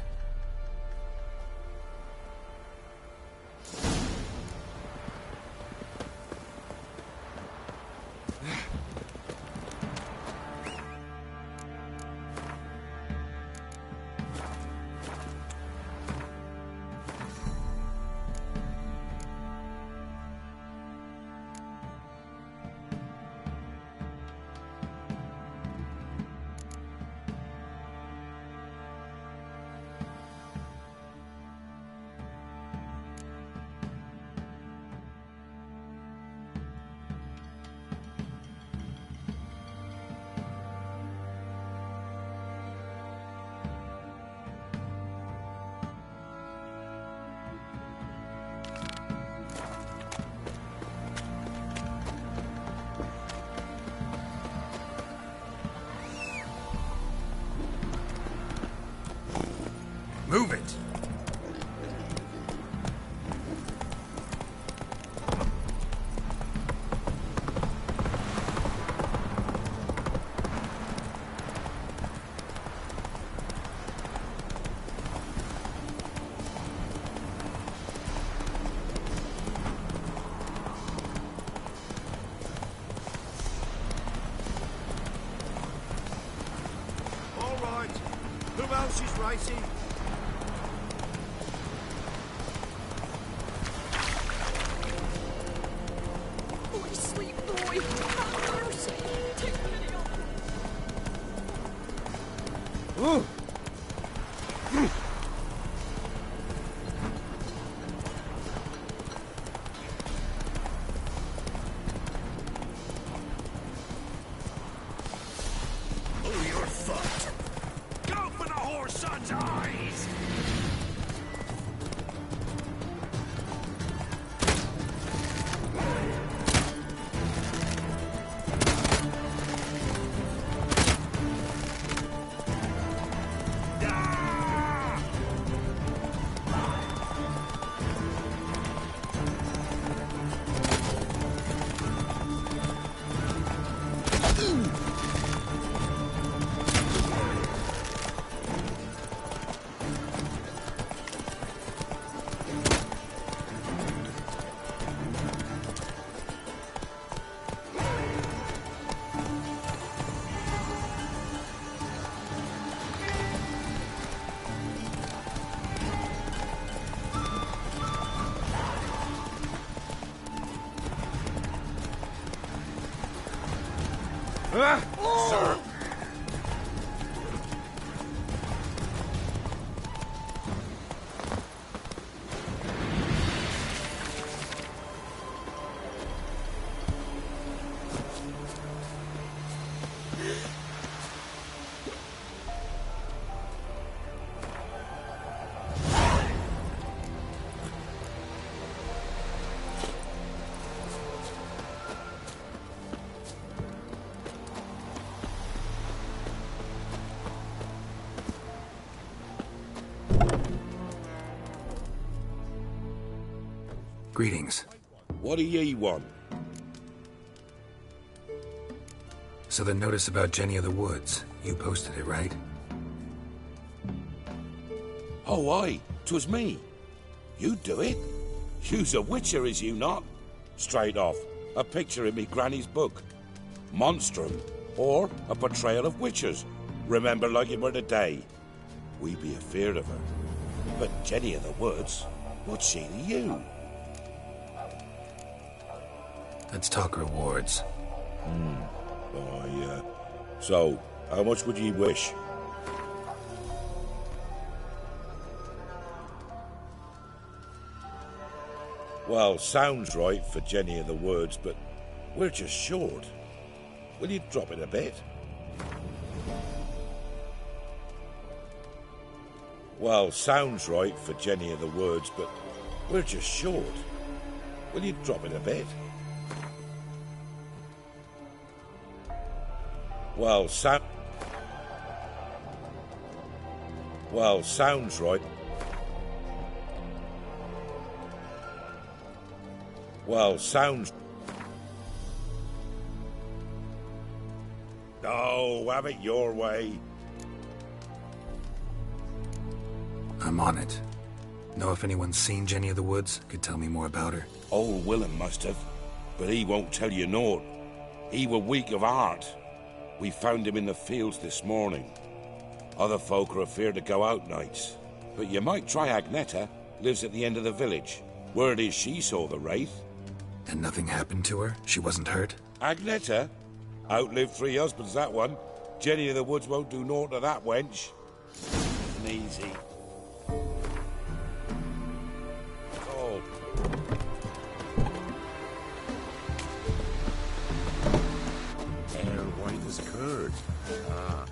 S3: Move it!
S1: All right. Who else is racing?
S3: Ooh.
S1: Oh, you're fucked. Go for the whore's son's eyes!
S3: Sir.
S4: Greetings.
S14: What do ye want?
S4: So the notice about Jenny of the Woods, you posted it, right?
S14: Oh, aye, 'twas me. You do it? You's a witcher, is you not? Straight off, a picture in me granny's book. Monstrum, or a portrayal of witchers. Remember like it were the day. We be afeard of her. But Jenny of the Woods, what's she to you?
S4: Let's talk rewards.
S14: So, how much would ye wish? Well, sounds right for Jenny of the Woods, but we're just short. Will you drop it a bit? Well, sounds right for Jenny of the Woods, but we're just short. Will you drop it a bit? Well, sounds right. Well, sounds... No, have it your way.
S4: I'm on it. Know if anyone's seen Jenny of the Woods? Could tell me more about her.
S14: Old Willem must have, but he won't tell you naught. He were weak of heart. We found him in the fields this morning. Other folk are afeard to go out nights. But you might try Agneta, lives at the end of the village. Word is she saw the wraith.
S4: And nothing happened to her? She wasn't hurt?
S14: Agneta? Outlived 3 husbands, that one. Jenny of the Woods won't do naught to that wench. Easy. Oh. Hair white as curd. Ah.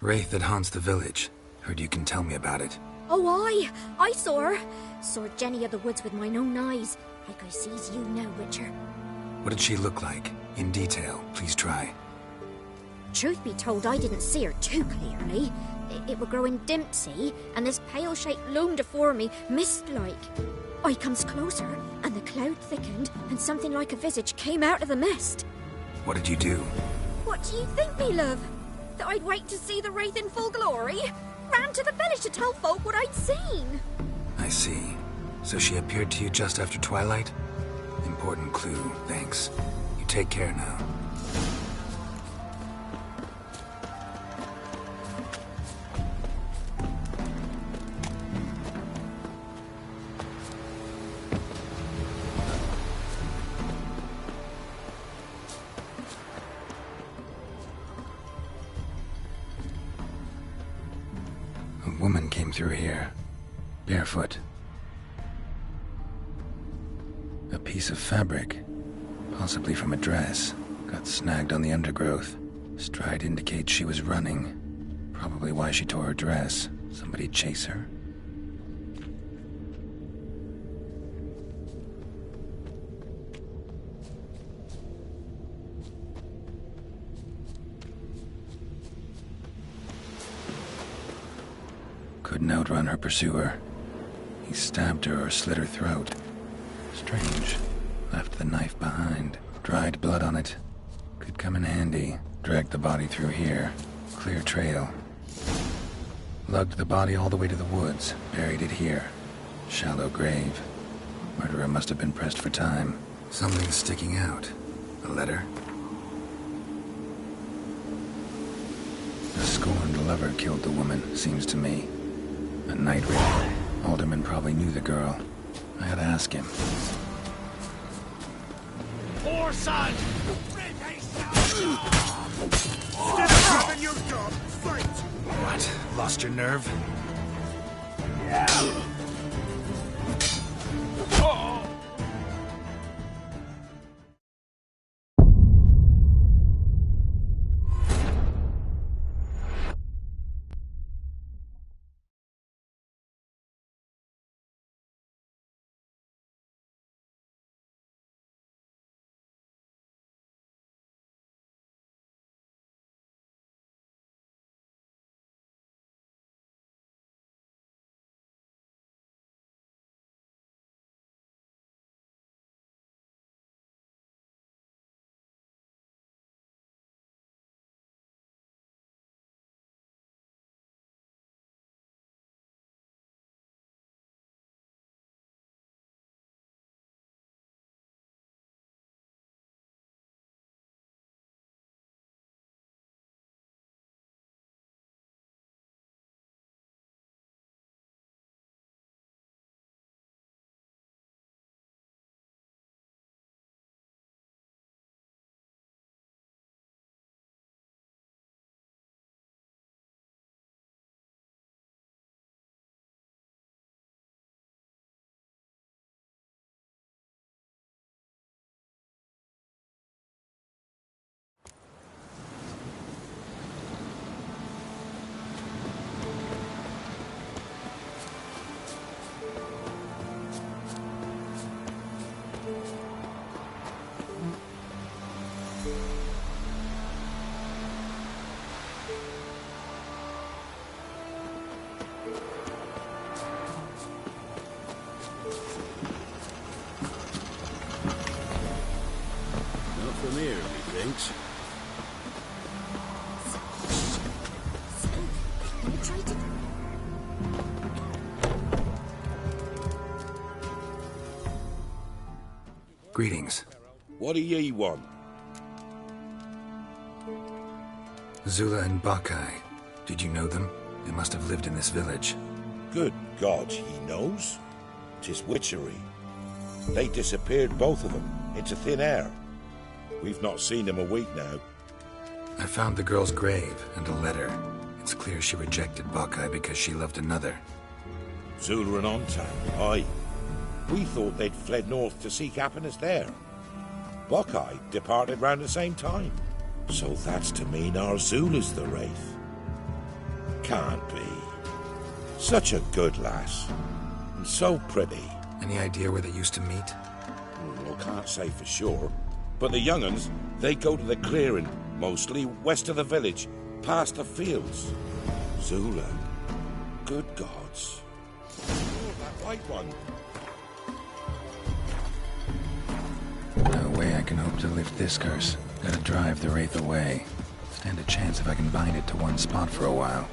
S4: Wraith that haunts the village. Heard you can tell me about it.
S15: Oh, I saw her. Saw Jenny of the Woods with mine own eyes. Like I sees you now, Witcher.
S4: What did she look like? In detail, please try.
S15: Truth be told, I didn't see her too clearly. It were growing dim, see, and this pale shape loomed afore me, mist-like. I comes closer, and the cloud thickened, and something like a visage came out of the mist.
S4: What did you do?
S15: What do you think, me love? That I'd wait to see the wraith in full glory? Ran to the village to tell folk what I'd seen.
S4: I see. So she appeared to you just after twilight? Important clue, thanks. You take care now. A woman came through here, barefoot. A piece of fabric, possibly from a dress, got snagged on the undergrowth. Stride indicates she was running. Probably why she tore her dress. Somebody chase her? Couldn't outrun her pursuer. He stabbed her or slit her throat. Strange. Left the knife behind. Dried blood on it. Could come in handy. Dragged the body through here. Clear trail. Lugged the body all the way to the woods. Buried it here. Shallow grave. Murderer must have been pressed for time. Something's sticking out. A letter? A scorned lover killed the woman, seems to me. A night raid. Alderman probably knew the girl. I ought to ask him.
S1: Poor son! Instead of grabbing your job, fight!
S4: What? Lost your nerve?
S1: Yeah.
S4: Greetings.
S14: What do ye want?
S4: Zula and Bakai. Did you know them? They must have lived in this village.
S14: Good God, he knows? 'Tis witchery. They disappeared, both of them, into thin air. We've not seen them a week now.
S4: I found the girl's grave and a letter. It's clear she rejected Bakai because she loved another.
S14: Zula and Ontan, aye. We thought they'd fled north to seek happiness there. Bakai departed round the same time. So that's to mean our Zula's the wraith. Can't be. Such a good lass. And so pretty.
S4: Any idea where they used to meet?
S14: Well, can't say for sure. But the young'uns, they go to the clearing, mostly west of the village, past the fields. Zula. Good gods. Oh, that white one.
S4: No way I can hope to lift this curse. Gotta drive the wraith away. Stand a chance if I can bind it to one spot for a while.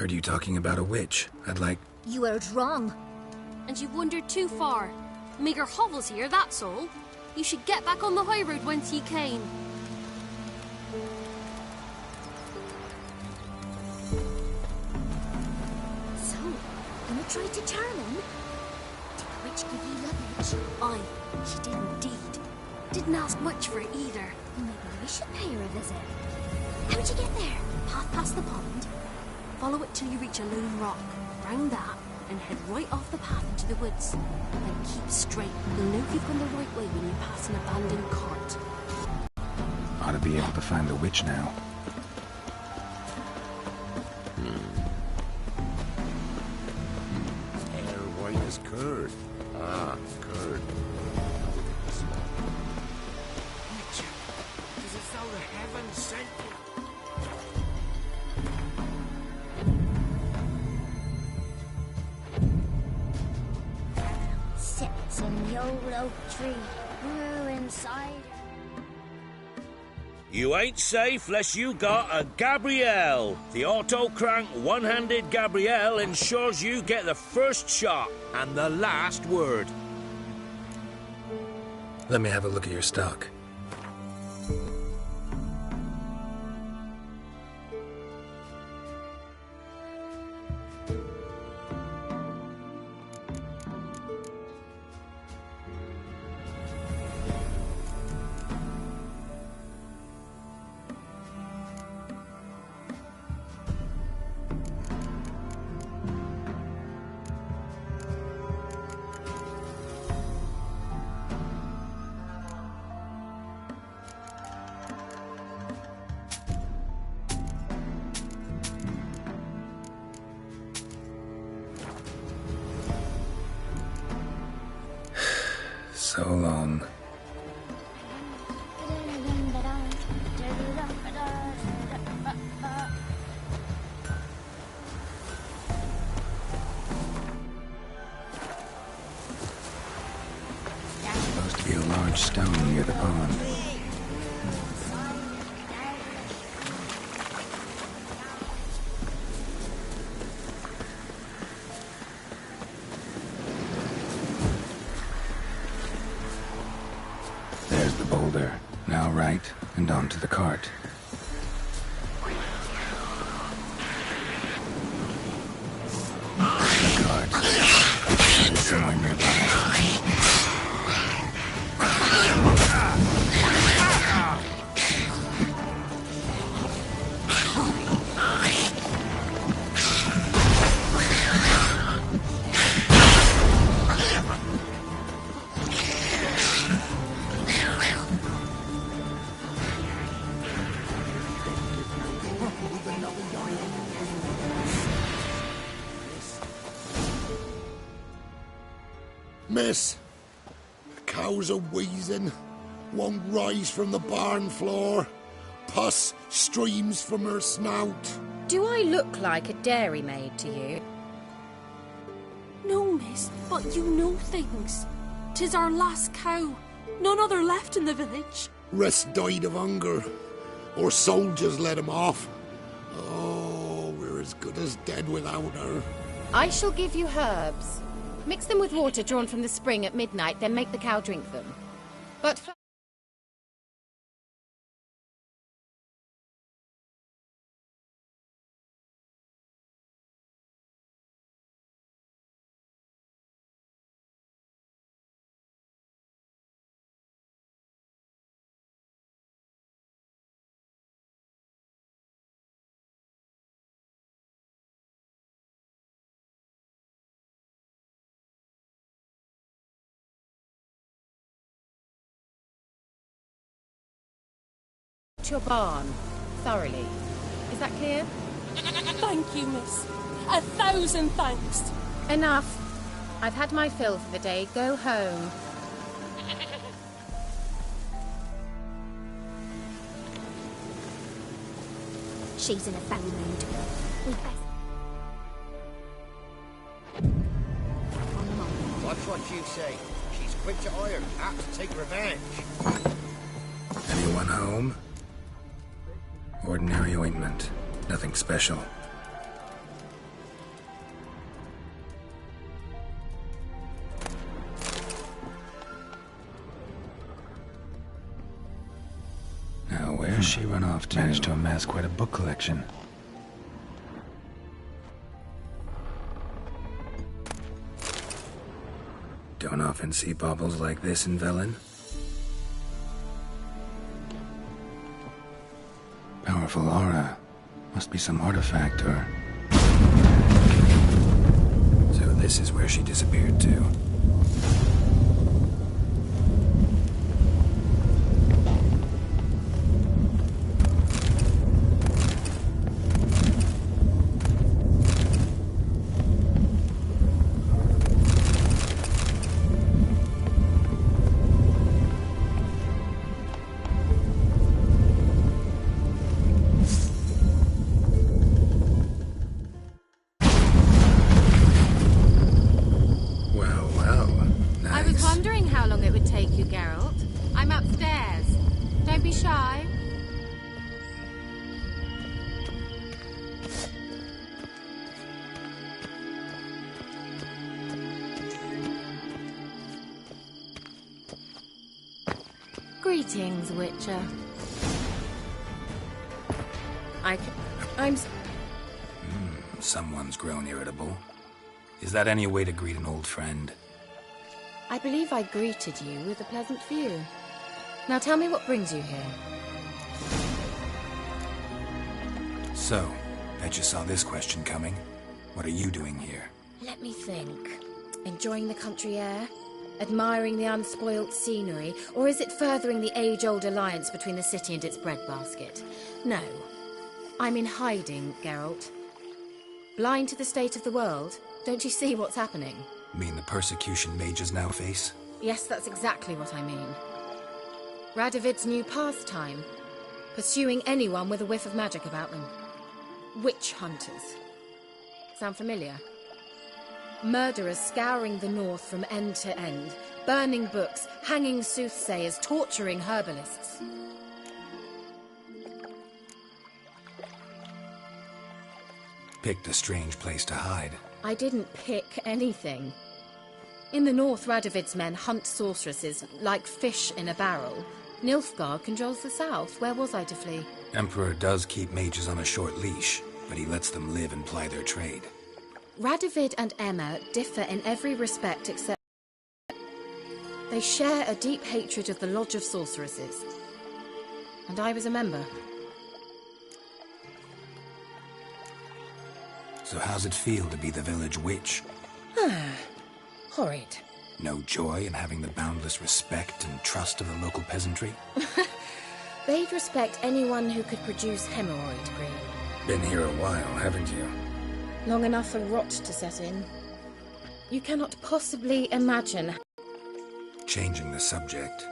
S4: Heard you talking about a witch. I'd like...
S15: You heard wrong.
S13: And you wandered too far. Meagre hovels here, that's all. You should get back on the high road whence ye came.
S15: So, gonna try to charm him? Did the witch give you luggage?
S13: Aye, she did indeed. Didn't ask much for it either.
S15: Maybe we should pay her a visit. How'd you get there?
S13: Path past the pond. Follow it till you reach a lone rock. Round that, and head right off the path into the woods. Then keep straight. You'll know if you've gone the right way when you pass an abandoned cart.
S4: Ought to be able to find the witch now.
S5: Hair white as curd. Ah, curd.
S1: Witcher, it's as though the heavens sent you.
S7: Sits in the old oak tree, grew inside.
S1: You ain't safe less you got a Gabrielle. The auto-crank one-handed Gabrielle ensures you get the first shot and the last word.
S4: Let me have a look at your stock. So long. Supposed to be a large stone near the pond. There's the boulder. Now right, and onto the cart. The cart is somewhere nearby.
S5: Miss, the cows are wheezing, won't rise from the barn floor. Pus streams from her snout.
S16: Do I look like a dairymaid to you?
S13: No, miss, but you know things. 'Tis our last cow. None other left in the village.
S5: Rest died of hunger, or soldiers let him off. Oh, we're as good as dead without her.
S16: I shall give you herbs. Mix them with water drawn from the spring at midnight, then make the cow drink them. But... your barn thoroughly. Is that clear?
S13: Thank you, miss. 1,000 thanks.
S16: Enough. I've had my fill for the day. Go home.
S15: She's in a foul mood. We'd best...
S17: Watch what you say. She's quick to ire, apt to take revenge.
S4: Anyone home? Ordinary ointment. Nothing special. does she run off to? Managed to amass quite a book collection. Don't often see baubles like this in Velen. Powerful aura. Must be some artifact or... So this is where she disappeared to.
S16: Greetings, Witcher. I'm...
S4: Someone's grown irritable. Is that any way to greet an old friend?
S16: I believe I greeted you with a pleasant view. Now tell me what brings you here.
S4: So, bet you saw this question coming. What are you doing here?
S16: Let me think. Enjoying the country air? Admiring the unspoilt scenery? Or is it furthering the age-old alliance between the city and its breadbasket? No. I'm in hiding, Geralt. Blind to the state of the world? Don't you see what's happening?
S4: Mean the persecution mages now face?
S16: Yes, that's exactly what I mean. Radovid's new pastime. Pursuing anyone with a whiff of magic about them. Witch hunters. Sound familiar? Murderers scouring the north from end to end, burning books, hanging soothsayers, torturing herbalists.
S4: Picked a strange place to hide.
S16: I didn't pick anything. In the north, Radovid's men hunt sorceresses like fish in a barrel. Nilfgaard controls the south. Where was I to flee?
S4: Emperor does keep mages on a short leash, but he lets them live and ply their trade.
S16: Radovid and Emma differ in every respect except they share a deep hatred of the Lodge of Sorceresses. And I was a member.
S4: So how's it feel to be the village witch?
S16: Horrid.
S4: No joy in having the boundless respect and trust of the local peasantry?
S16: They'd respect anyone who could produce hemorrhoid cream.
S4: Been here a while, haven't you?
S16: Long enough for rot to set in. You cannot possibly imagine.
S4: Changing the subject.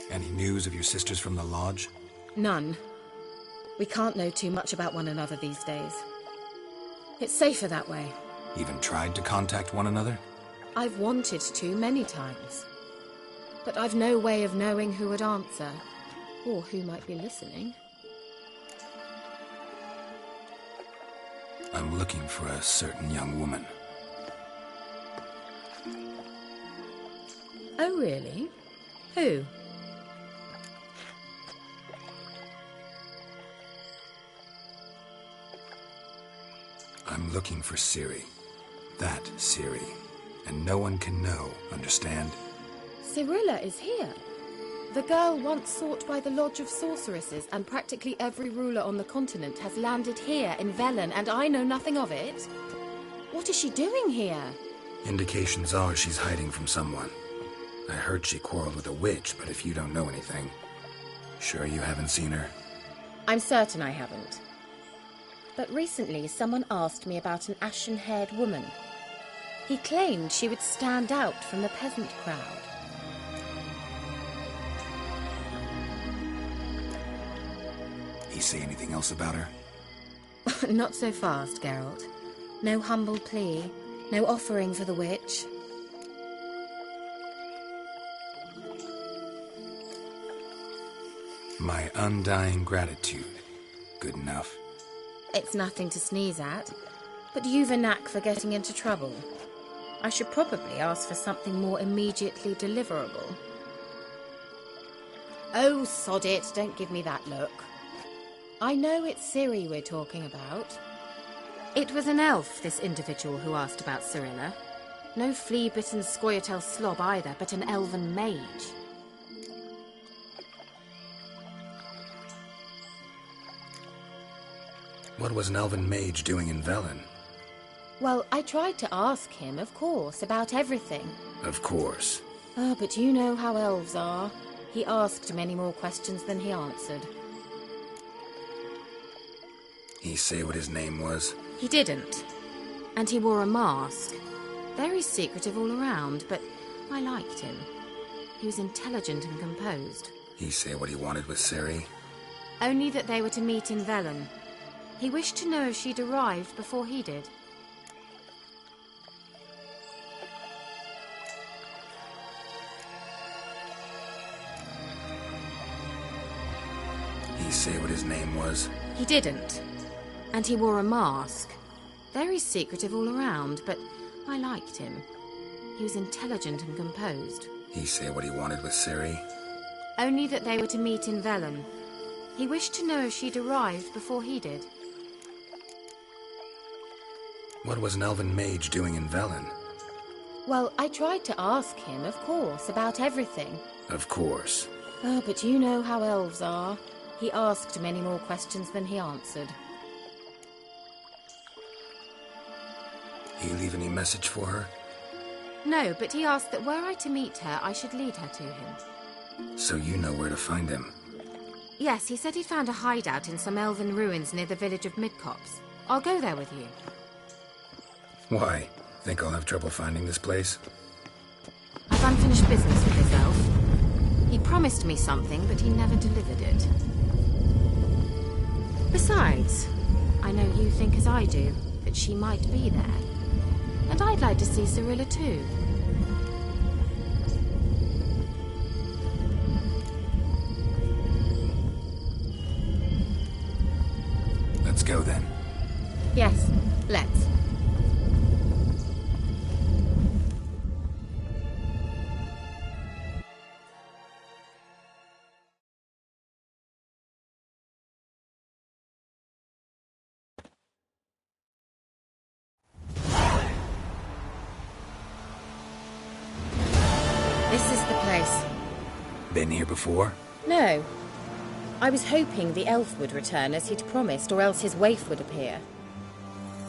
S4: Any news of your sisters from the lodge?
S16: None. We can't know too much about one another these days. It's safer that way.
S4: Even tried to contact one another?
S16: I've wanted to many times. But I've no way of knowing who would answer, or who might be listening.
S4: I'm looking for a certain young woman.
S16: Oh, really? Who?
S4: I'm looking for Ciri. That Ciri. And no one can know, understand?
S16: Cirilla is here. The girl once sought by the Lodge of Sorceresses, and practically every ruler on the continent has landed here in Velen, and I know nothing of it. What is she doing here?
S4: Indications are she's hiding from someone. I heard she quarreled with a witch, but if you don't know anything, sure you haven't seen her?
S16: I'm certain I haven't. But recently someone asked me about an ashen-haired woman. He claimed she would stand out from the peasant crowd.
S4: He say anything else about her?
S16: Not so fast, Geralt. No humble plea, no offering for the witch.
S4: My undying gratitude. Good enough.
S16: It's nothing to sneeze at, but you've a knack for getting into trouble. I should probably ask for something more immediately deliverable. Oh, sod it. Don't give me that look. I know it's Ciri we're talking about. It was an elf, this individual who asked about Cirilla. No flea-bitten Scoia'tael slob either, but an elven mage.
S4: What was an elven mage doing in Velen?
S16: Well, I tried to ask him, of course, about everything.
S4: Of course.
S16: Oh, but you know how elves are. He asked many more questions than he answered.
S4: He say what his name was?
S16: He didn't. And he wore a mask. Very secretive all around, but I liked him. He was intelligent and composed.
S4: He say what he wanted with Ciri?
S16: Only that they were to meet in Velen. He wished to know if she'd arrived before he did.
S4: He say what his name was?
S16: He didn't. And he wore a mask. Very secretive all around, but I liked him. He was intelligent and composed.
S4: He say what he wanted with Ciri?
S16: Only that they were to meet in Velen. He wished to know if she'd arrived before he did.
S4: What was an elven mage doing in Velen?
S16: Well, I tried to ask him, of course, about everything.
S4: Of course.
S16: Oh, but you know how elves are. He asked many more questions than he answered.
S4: He leave any message for her?
S16: No, but he asked that were I to meet her, I should lead her to him.
S4: So you know where to find him?
S16: Yes, he said he found a hideout in some elven ruins near the village of Midcopse. I'll go there with you.
S4: Why? Think I'll have trouble finding this place?
S16: I've unfinished business with this elf. He promised me something, but he never delivered it. Besides, I know you think as I do, that she might be there. And I'd like to see Cirilla too.
S4: Let's go then.
S16: Yes, let's. This is the place.
S4: Been here before?
S16: No. I was hoping the elf would return as he'd promised, or else his waif would appear.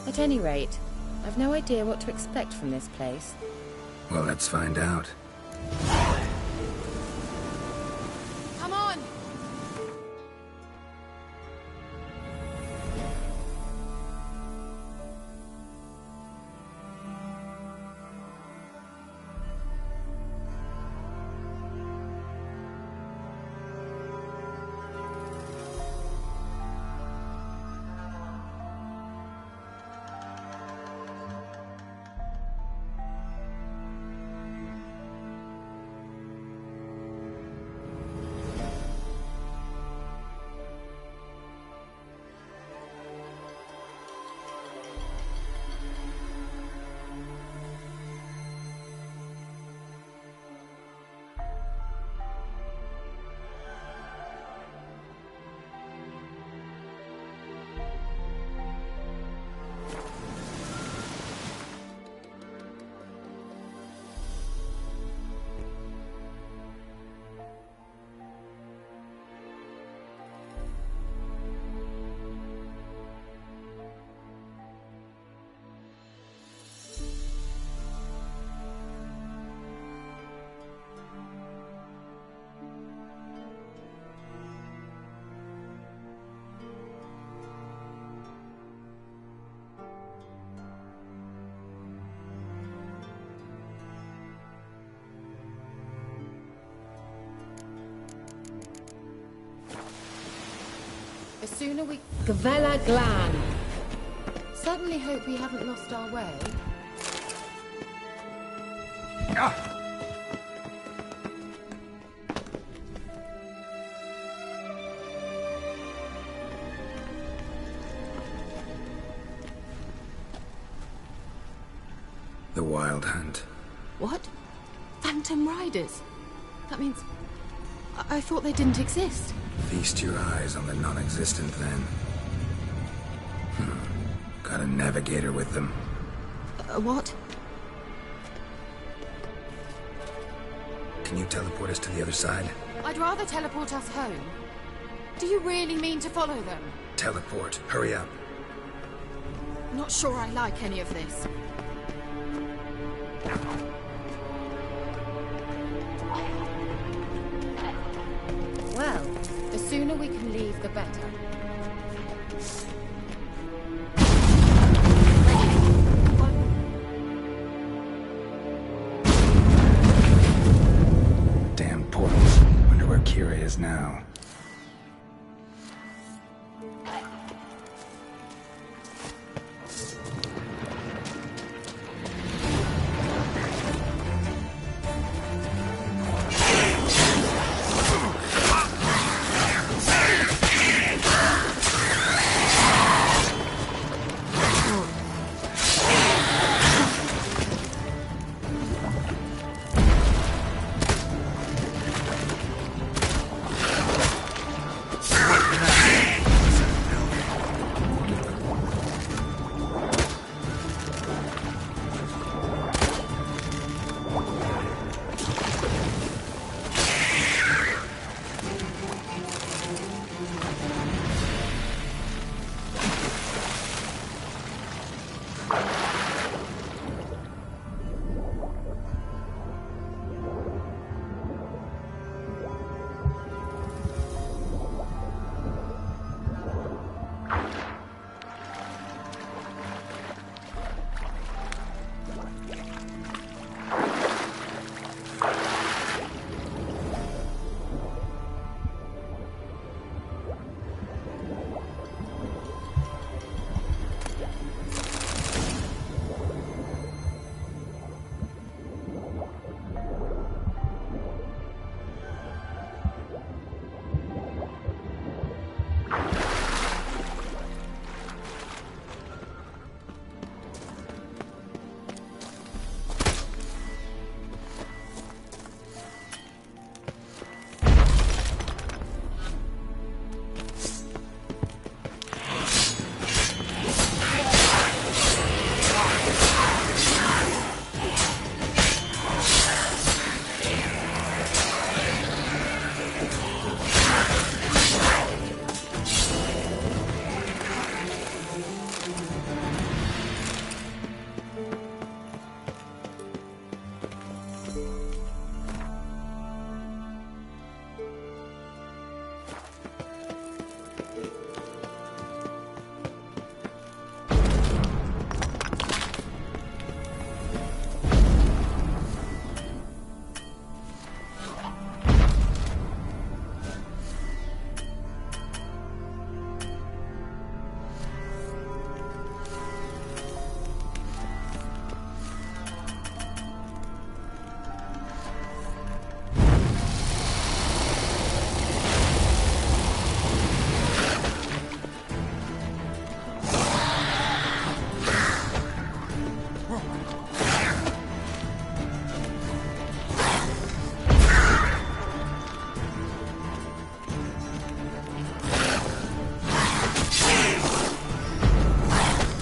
S16: At any rate, I've no idea what to expect from this place.
S4: Well, let's find out.
S16: Come on! The sooner we... Gavella Glan. Suddenly hope we haven't lost our way.
S4: The Wild Hunt.
S16: What? Phantom Riders? That means...
S11: I thought they didn't exist.
S4: Feast your eyes on the non-existent, then. Got a navigator with them.
S11: What?
S4: Can you teleport us to the other side?
S16: I'd rather teleport us home. Do you really mean to follow them?
S4: Teleport. Hurry up.
S16: Not sure I like any of this. Well, the sooner we can leave, the better.
S4: Damn portals. Wonder where Kira is now.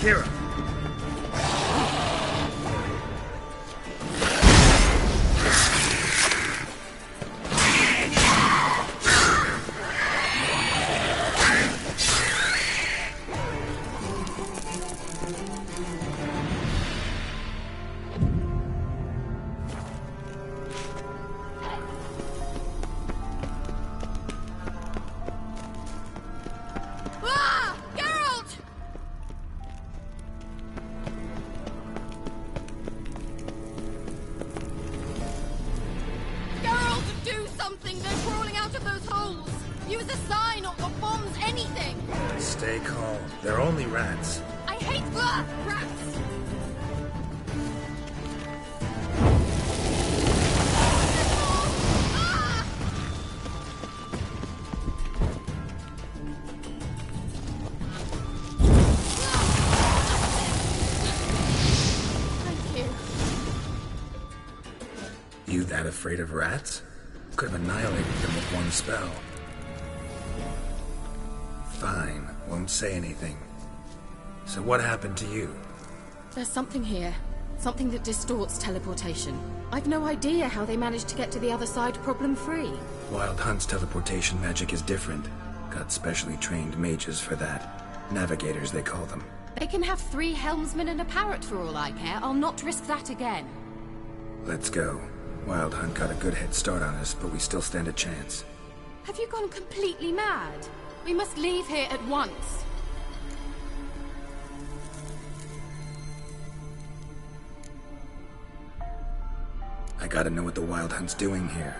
S4: Kira! Stay calm. They're only rats.
S16: I hate rats!
S4: You that afraid of rats? Could have annihilated them with one spell. Fine, won't say anything. So what happened to you?
S16: There's something here. Something that distorts teleportation. I've no idea how they managed to get to the other side problem-free.
S4: Wild Hunt's teleportation magic is different. Got specially trained mages for that. Navigators, they call them.
S16: They can have 3 helmsmen and a parrot for all I care. I'll not risk that again.
S4: Let's go. Wild Hunt got a good head start on us, but we still stand a chance.
S16: Have you gone completely mad? We must leave here at once.
S4: I gotta know what the Wild Hunt's doing here.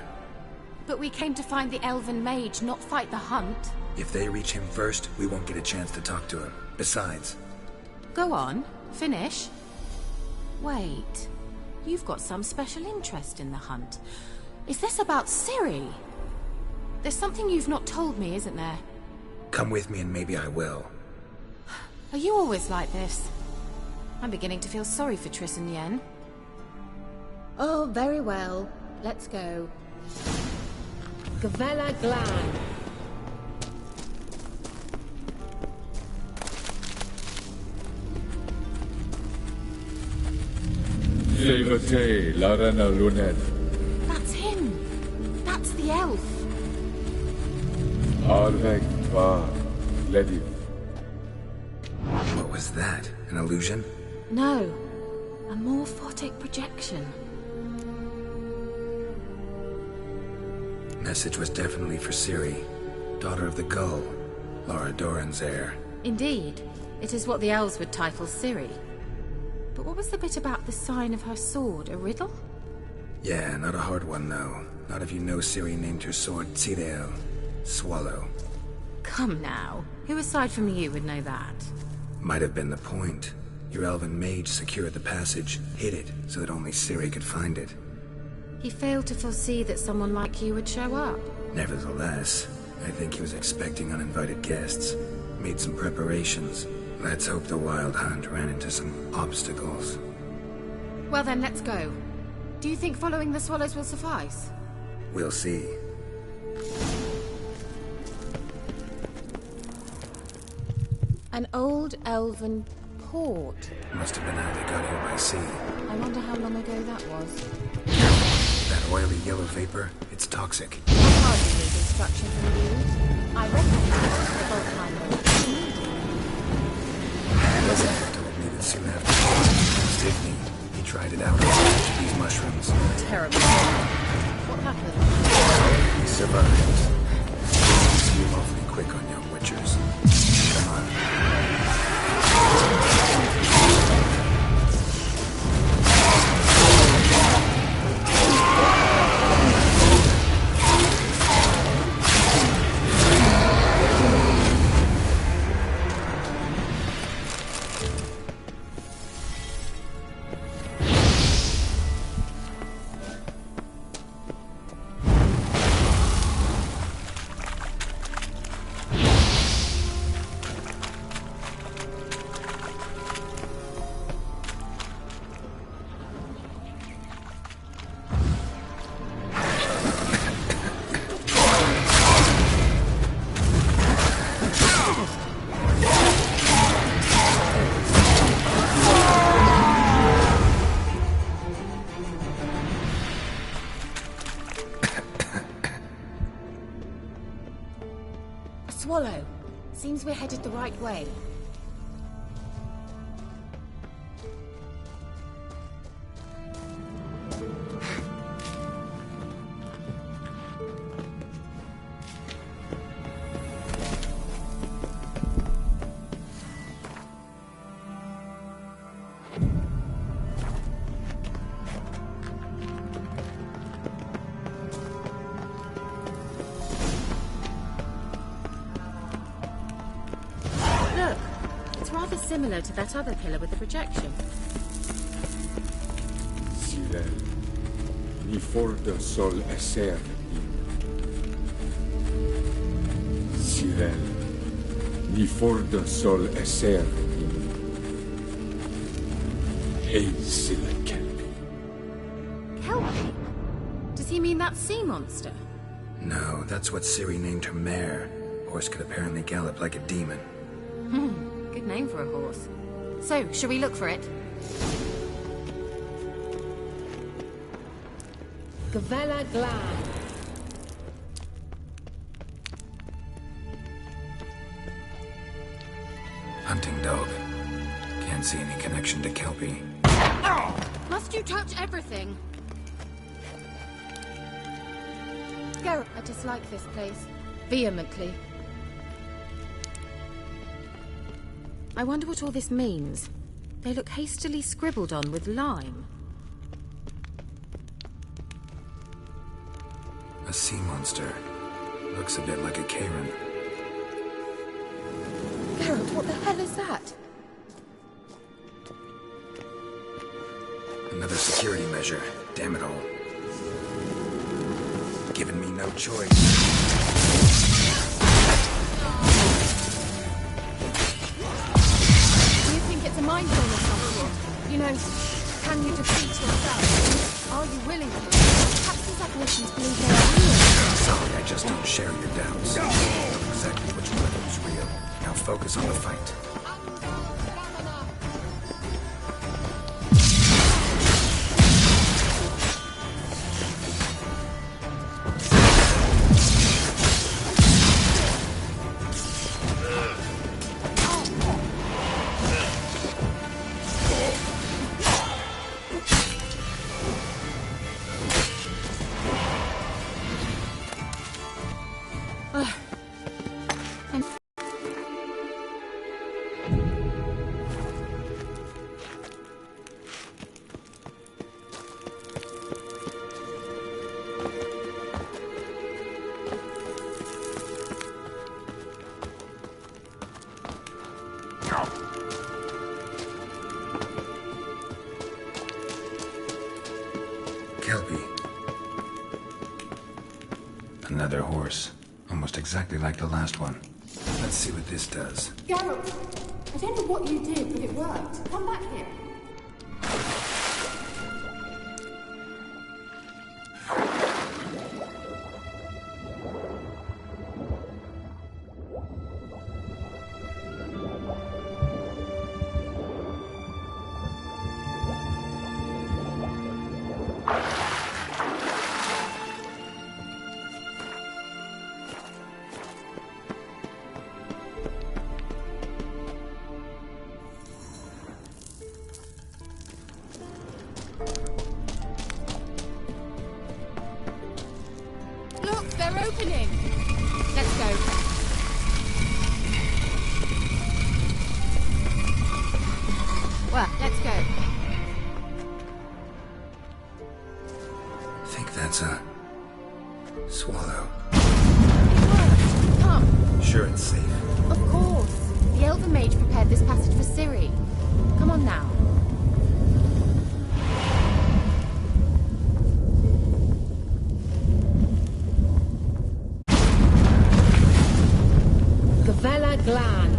S16: But we came to find the Elven Mage, not fight the hunt.
S4: If they reach him first, we won't get a chance to talk to him. Besides...
S16: Go on. Finish. Wait. You've got some special interest in the hunt. Is this about Ciri? There's something you've not told me, isn't there?
S4: Come with me and maybe I will.
S16: Are you always like this? I'm beginning to feel sorry for Triss and Yen. Oh, very well. Let's go. Gavella Glan. That's him. That's the elf.
S4: What was that? An illusion?
S16: No. A morphotic projection.
S4: Message was definitely for Ciri, daughter of the Gull, Lara Doran's heir.
S16: Indeed. It is what the elves would title Ciri. But what was the bit about the sign of her sword? A riddle?
S4: Yeah, not a hard one, though. Not if you know Ciri named her sword Tzireel, Swallow.
S16: Come now. Who aside from you would know that?
S4: Might have been the point. Your elven mage secured the passage, hid it, so that only Ciri could find it.
S16: He failed to foresee that someone like you would show up.
S4: Nevertheless, I think he was expecting uninvited guests. Made some preparations. Let's hope the Wild Hunt ran into some obstacles.
S16: Well then, let's go. Do you think following the swallows will suffice?
S4: We'll see.
S16: An old elven port.
S4: Must have been how they got here by sea.
S16: I wonder how long ago that was.
S4: That oily yellow vapor, it's toxic.
S16: I hardly need instruction from you. I recognize the Volkheimer.
S4: Elizabeth told me that soon after Sydney, he tried it out on these mushrooms.
S16: Terrible. What happened?
S4: He survived. Seem awfully quick on young witchers. Come on.
S16: Swallow. Seems we're headed the right way. Similar to that other pillar with the projection.
S18: Cyril, ni forda sol esser Cyril, ni forda sol esser Hey, Silla Kelpie.
S16: Kelpie? Does he mean that sea monster?
S4: No, that's what Ciri named her mare. Horse could apparently gallop like a demon.
S16: Good name for a horse. So, shall we look for it? Gavella Glan.
S4: Hunting dog. Can't see any connection to Kelpie.
S16: Must you touch everything? Geralt, I dislike this place. Vehemently. I wonder what all this means. They look hastily scribbled on with lime.
S4: A sea monster. Looks a bit like a Karen.
S16: Geralt, what the hell is that?
S4: Another security measure. Damn it all. Giving me no choice.
S13: It's a mindful or something. You know, can you defeat yourself? Are you willing to? Perhaps these apparitions believe they are real.
S4: Sorry, I just don't share your doubts. I know exactly which one of them is real. Now focus on the fight. Kelpie. Another horse. Almost exactly like the last one. Let's see what this does.
S19: Geralt, I don't know what you did, but it worked. Come back here.
S16: Look, they're opening! Let's go. Well, let's go.
S4: I think that's a swallow.
S16: Come.
S4: Sure it's safe.
S16: Of course. The Elven Mage prepared this passage for Ciri. Come on now. Gavella Glan.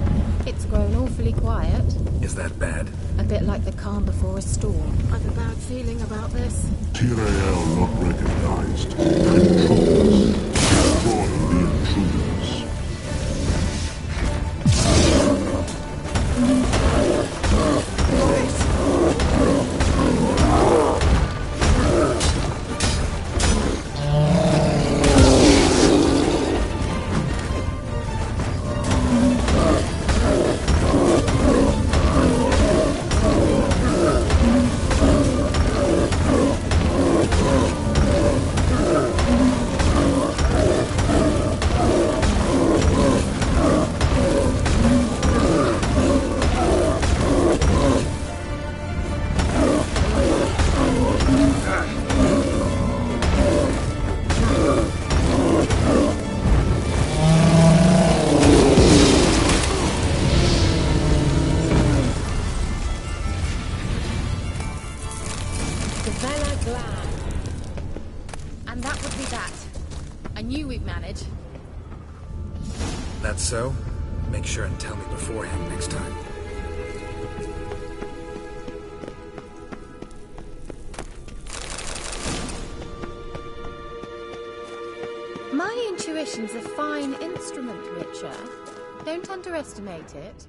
S16: It's grown awfully quiet.
S4: Is that bad?
S16: A bit like the calm before a storm. I've a bad feeling about this.
S5: Tyrael not recognized. Intruders. Destroy the intruders.
S16: Gavella Glan. And that would be that. I knew we'd manage.
S4: That's so? Make sure and tell me beforehand next time.
S9: My
S16: Percussion's a fine instrument, Witcher. Don't underestimate it.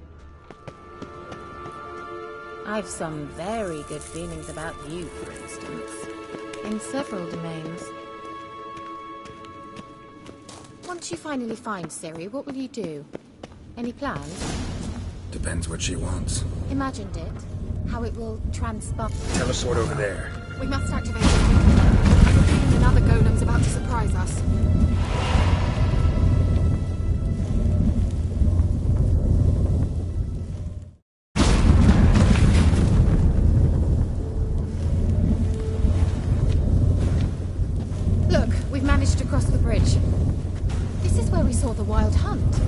S16: I've some very good feelings about you, for instance. In several domains. Once you finally find Ciri, what will you do? Any plans?
S4: Depends what she wants.
S16: Imagined it. How it will transpire.
S4: Telesword over there.
S19: We must activate it. The King and other golems about to surprise us.
S16: Look, we've managed to cross the bridge. This is where we saw the Wild Hunt.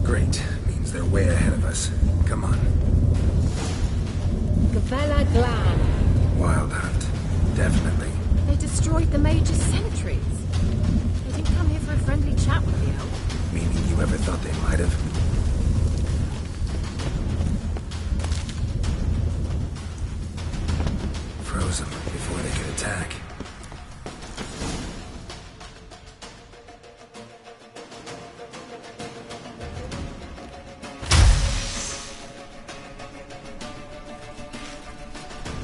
S4: Great. Means they're way ahead of us. Come on.
S16: Gavella Glan.
S4: Wild Hunt. Definitely.
S19: They destroyed the Mage's sentries. They didn't come here for a friendly chat with the elf.
S4: Meaning you ever thought they might have? Froze them before they could attack.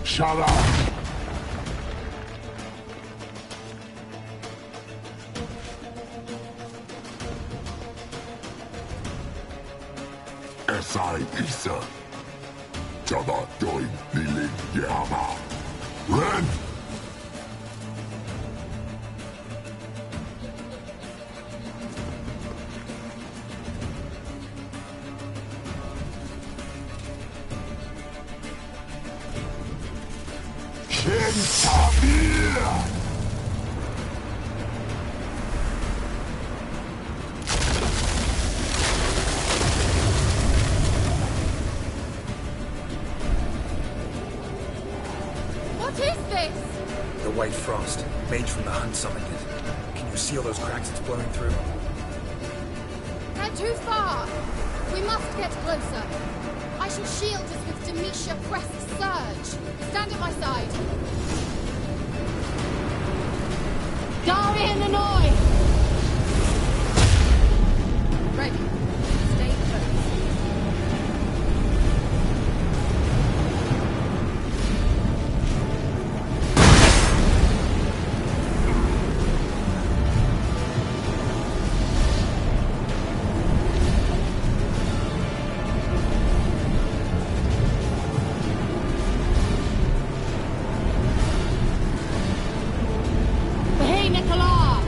S5: Shut up!
S20: Esai Isa. Jaba Doin Nilin Yama. Ren!
S16: What is this?
S4: The White Frost. Mage from the Hunt summoned it. Can you see all those cracks it's blowing through?
S13: They're too far. We must get closer. I shall shield us with Demetia Quest's surge. Stand at my side. Darian Hanoi! Ready. Stay close. Hey, Nicola!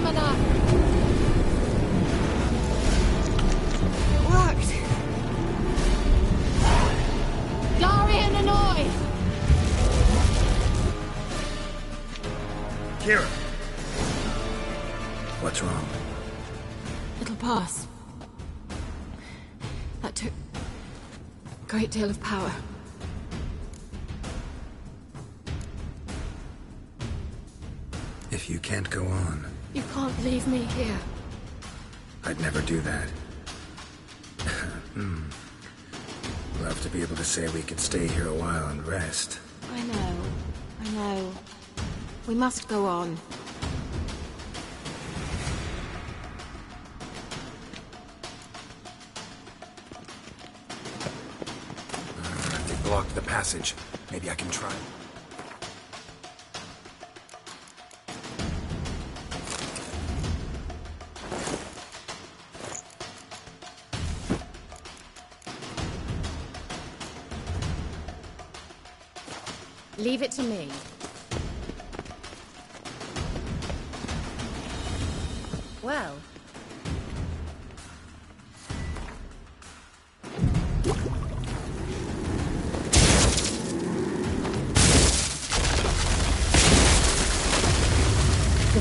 S13: of that. It worked. Darian and I.
S4: Kira! What's wrong?
S19: It'll pass. That took a great deal of power.
S4: If you can't go on,
S19: You can't leave me here.
S4: I'd never do that. Love to be able to say we could stay here a while and rest.
S19: I know. We must go on.
S4: They blocked the passage. Maybe I can try.
S16: Leave it to me. Well.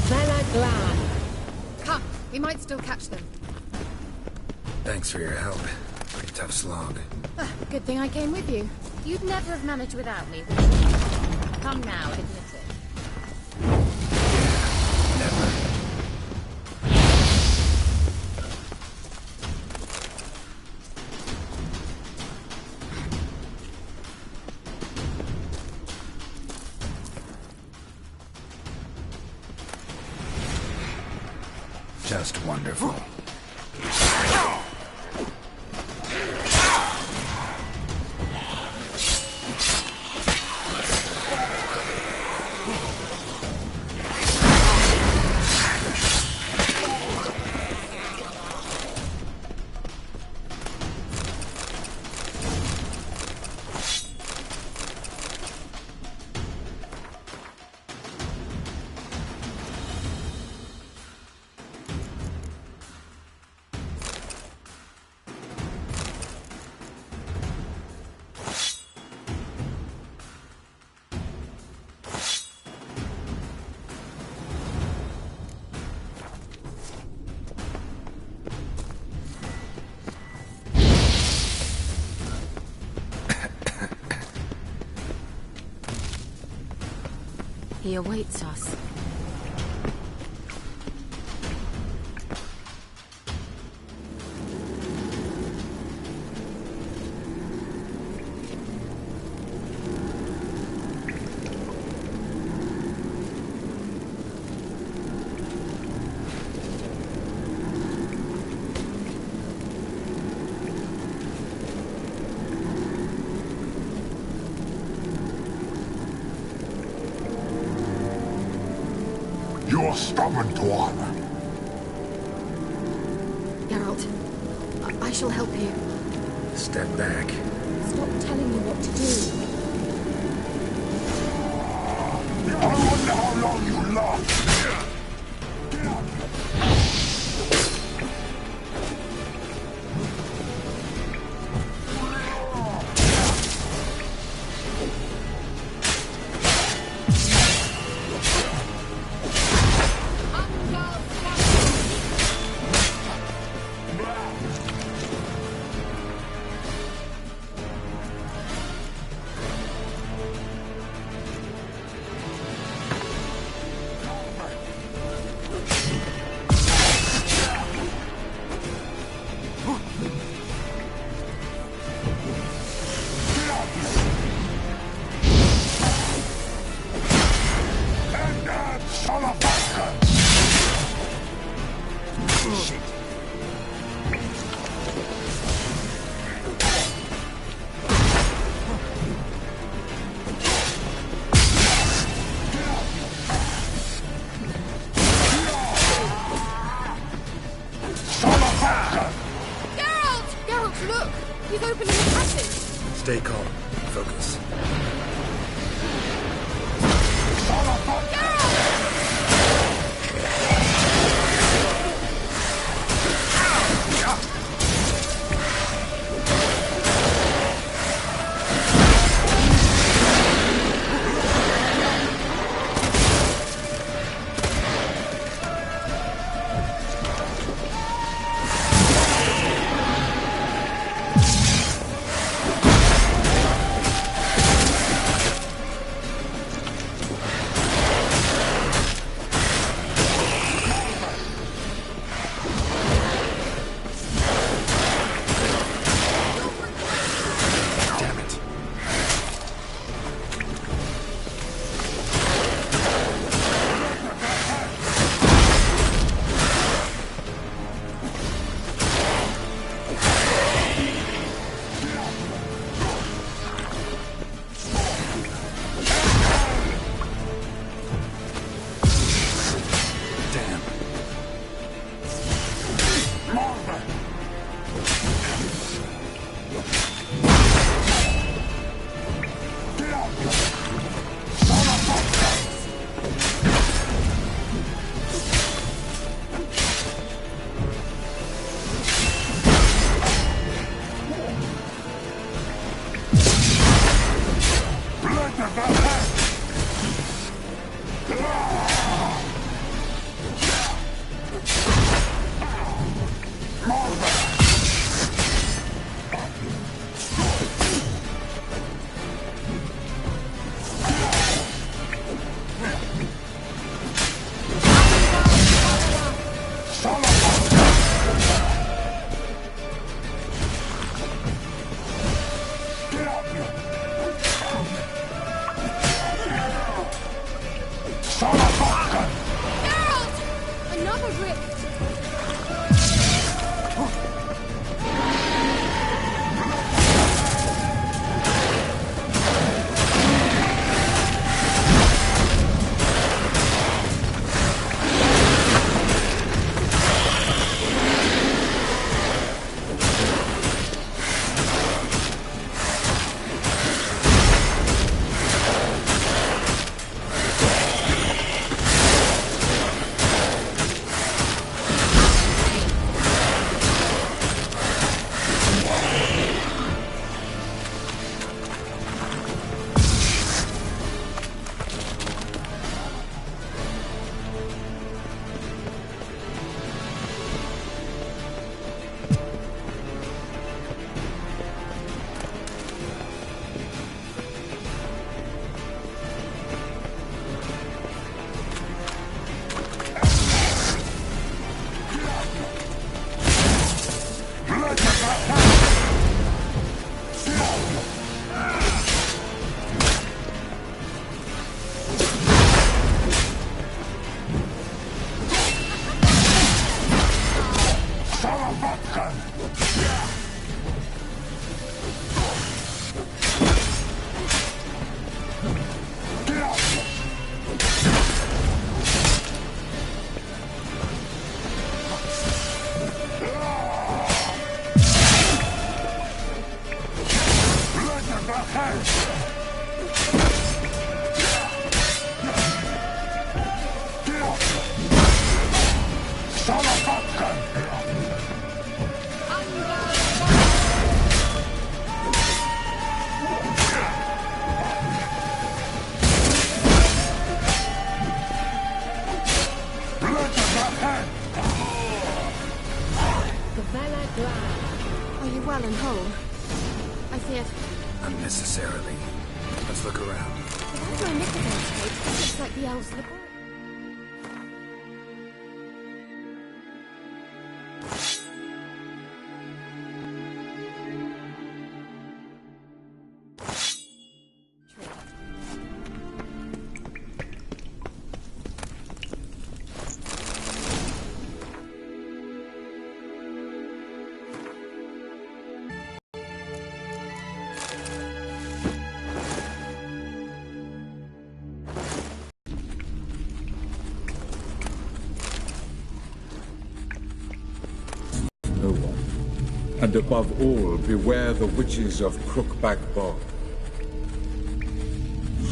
S13: Bella Glan.
S16: Come, we might still catch them.
S4: Thanks for your help. Pretty tough slog.
S16: Good thing I came with you. You'd never have managed without me, would you? Come now, admit it.
S4: Never. Just wonderful.
S19: He awaits us.
S20: You're stubborn, Tuan.
S19: Geralt, I shall help you.
S4: Step back.
S19: Stop telling me what to do.
S20: I wonder how long you last.
S19: Look! He's opening the passage!
S4: Stay calm. Focus.
S16: Are you well and whole? I feared...
S4: Unnecessarily. Let's look around.
S16: Where's my nicotine tape? This looks like the elves' laboratory.
S18: And above all, beware the witches of Crookback Bog.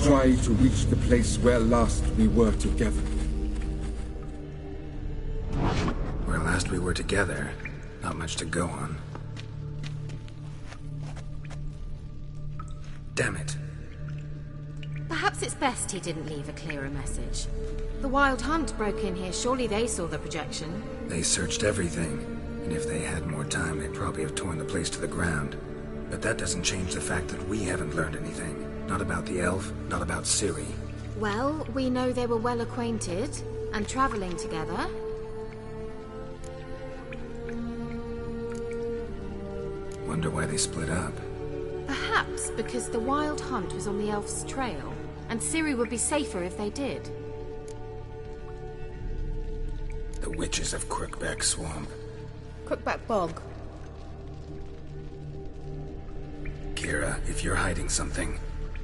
S18: Try to reach the place where last we were together.
S4: Where last we were together, not much to go on. Damn it.
S16: Perhaps it's best he didn't leave a clearer message. The Wild Hunt broke in here. Surely they saw the projection.
S4: They searched everything. And if they had more time, they'd probably have torn the place to the ground. But that doesn't change the fact that we haven't learned anything. Not about the elf, not about Ciri.
S16: Well, we know they were well acquainted, and traveling together.
S4: Wonder why they split up.
S16: Perhaps because the Wild Hunt was on the elf's trail, and Ciri would be safer if they did.
S4: The witches of Crookback Swamp.
S16: Crookback Bog.
S4: Kira, if you're hiding something...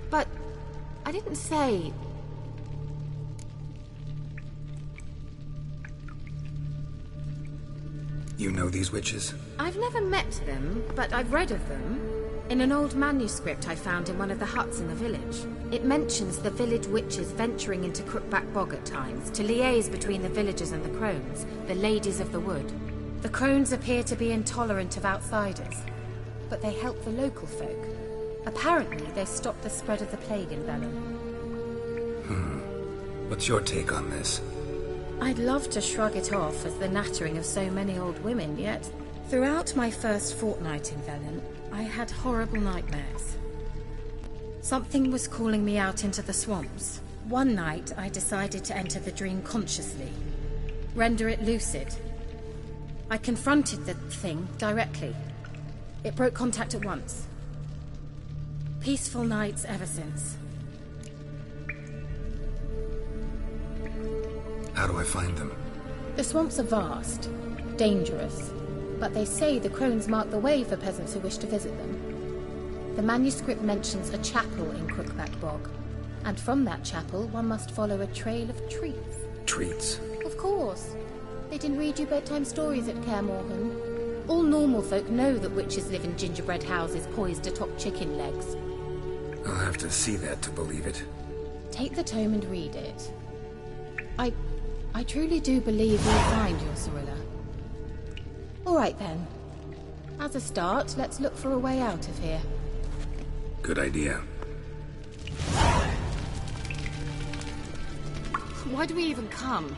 S16: But... I didn't say...
S4: You know these witches?
S16: I've never met them, but I've read of them. In an old manuscript I found in one of the huts in the village. It mentions the village witches venturing into Crookback Bog at times, to liaise between the villagers and the crones, the ladies of the wood. The crones appear to be intolerant of outsiders, but they help the local folk. Apparently, they stopped the spread of the plague in Velen.
S4: What's your take on this?
S16: I'd love to shrug it off as the nattering of so many old women, yet throughout my first fortnight in Velen, I had horrible nightmares. Something was calling me out into the swamps. One night, I decided to enter the dream consciously, render it lucid. I confronted the thing directly. It broke contact at once. Peaceful nights ever since.
S4: How do I find them?
S16: The swamps are vast, dangerous, but they say the crones mark the way for peasants who wish to visit them. The manuscript mentions a chapel in Crookback Bog, and from that chapel one must follow a trail of treats.
S4: Treats?
S16: Of course. They didn't read you bedtime stories at Kaer Morhen. All normal folk know that witches live in gingerbread houses poised atop chicken legs.
S4: I'll have to see that to believe it.
S16: Take the tome and read it. I truly do believe you'll find your Cirilla. All right then. As a start, let's look for a way out of here.
S4: Good idea.
S16: Why do we even come?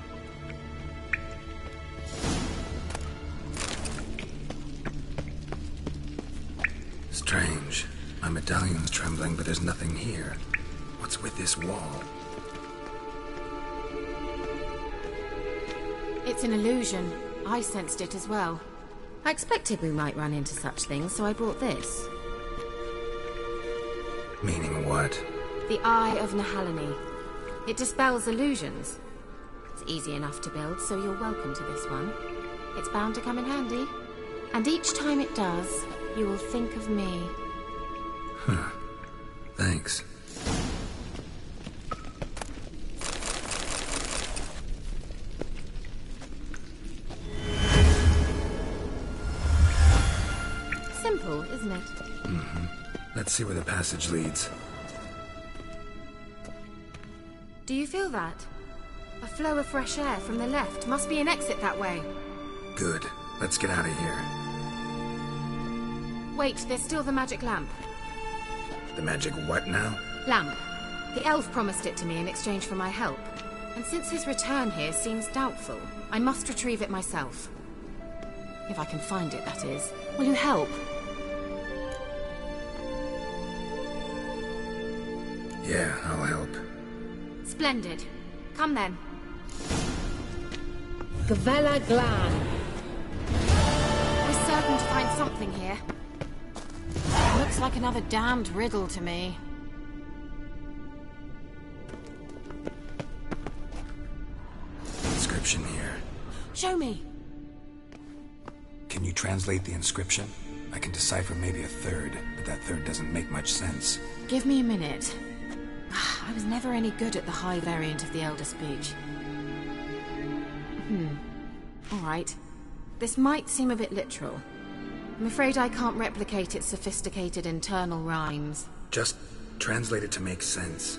S4: Strange. My medallion's trembling, but there's nothing here. What's with this wall?
S16: It's an illusion. I sensed it as well. I expected we might run into such things, so I brought this.
S4: Meaning what?
S16: The Eye of Nehaleni. It dispels illusions. It's easy enough to build, so you're welcome to this one. It's bound to come in handy. And each time it does, you will think of me.
S4: Huh. Thanks.
S16: Simple, isn't it?
S4: Mm-hmm. Let's see where the passage leads.
S16: Do you feel that? A flow of fresh air from the left. Must be an exit that way.
S4: Good. Let's get out of here.
S16: Wait, there's still the magic lamp.
S4: The magic what now?
S16: Lamp. The elf promised it to me in exchange for my help. And since his return here seems doubtful, I must retrieve it myself. If I can find it, that is. Will you help?
S4: Yeah, I'll help.
S16: Splendid. Come then.
S19: Gavella Glan.
S16: We're certain to find something here. Looks like another damned riddle to me.
S4: Inscription here.
S16: Show me.
S4: Can you translate the inscription? I can decipher maybe a third, but that third doesn't make much sense.
S16: Give me a minute. I was never any good at the high variant of the Elder Speech. Alright. This might seem a bit literal. I'm afraid I can't replicate its sophisticated internal rhymes.
S4: Just translate it to make sense.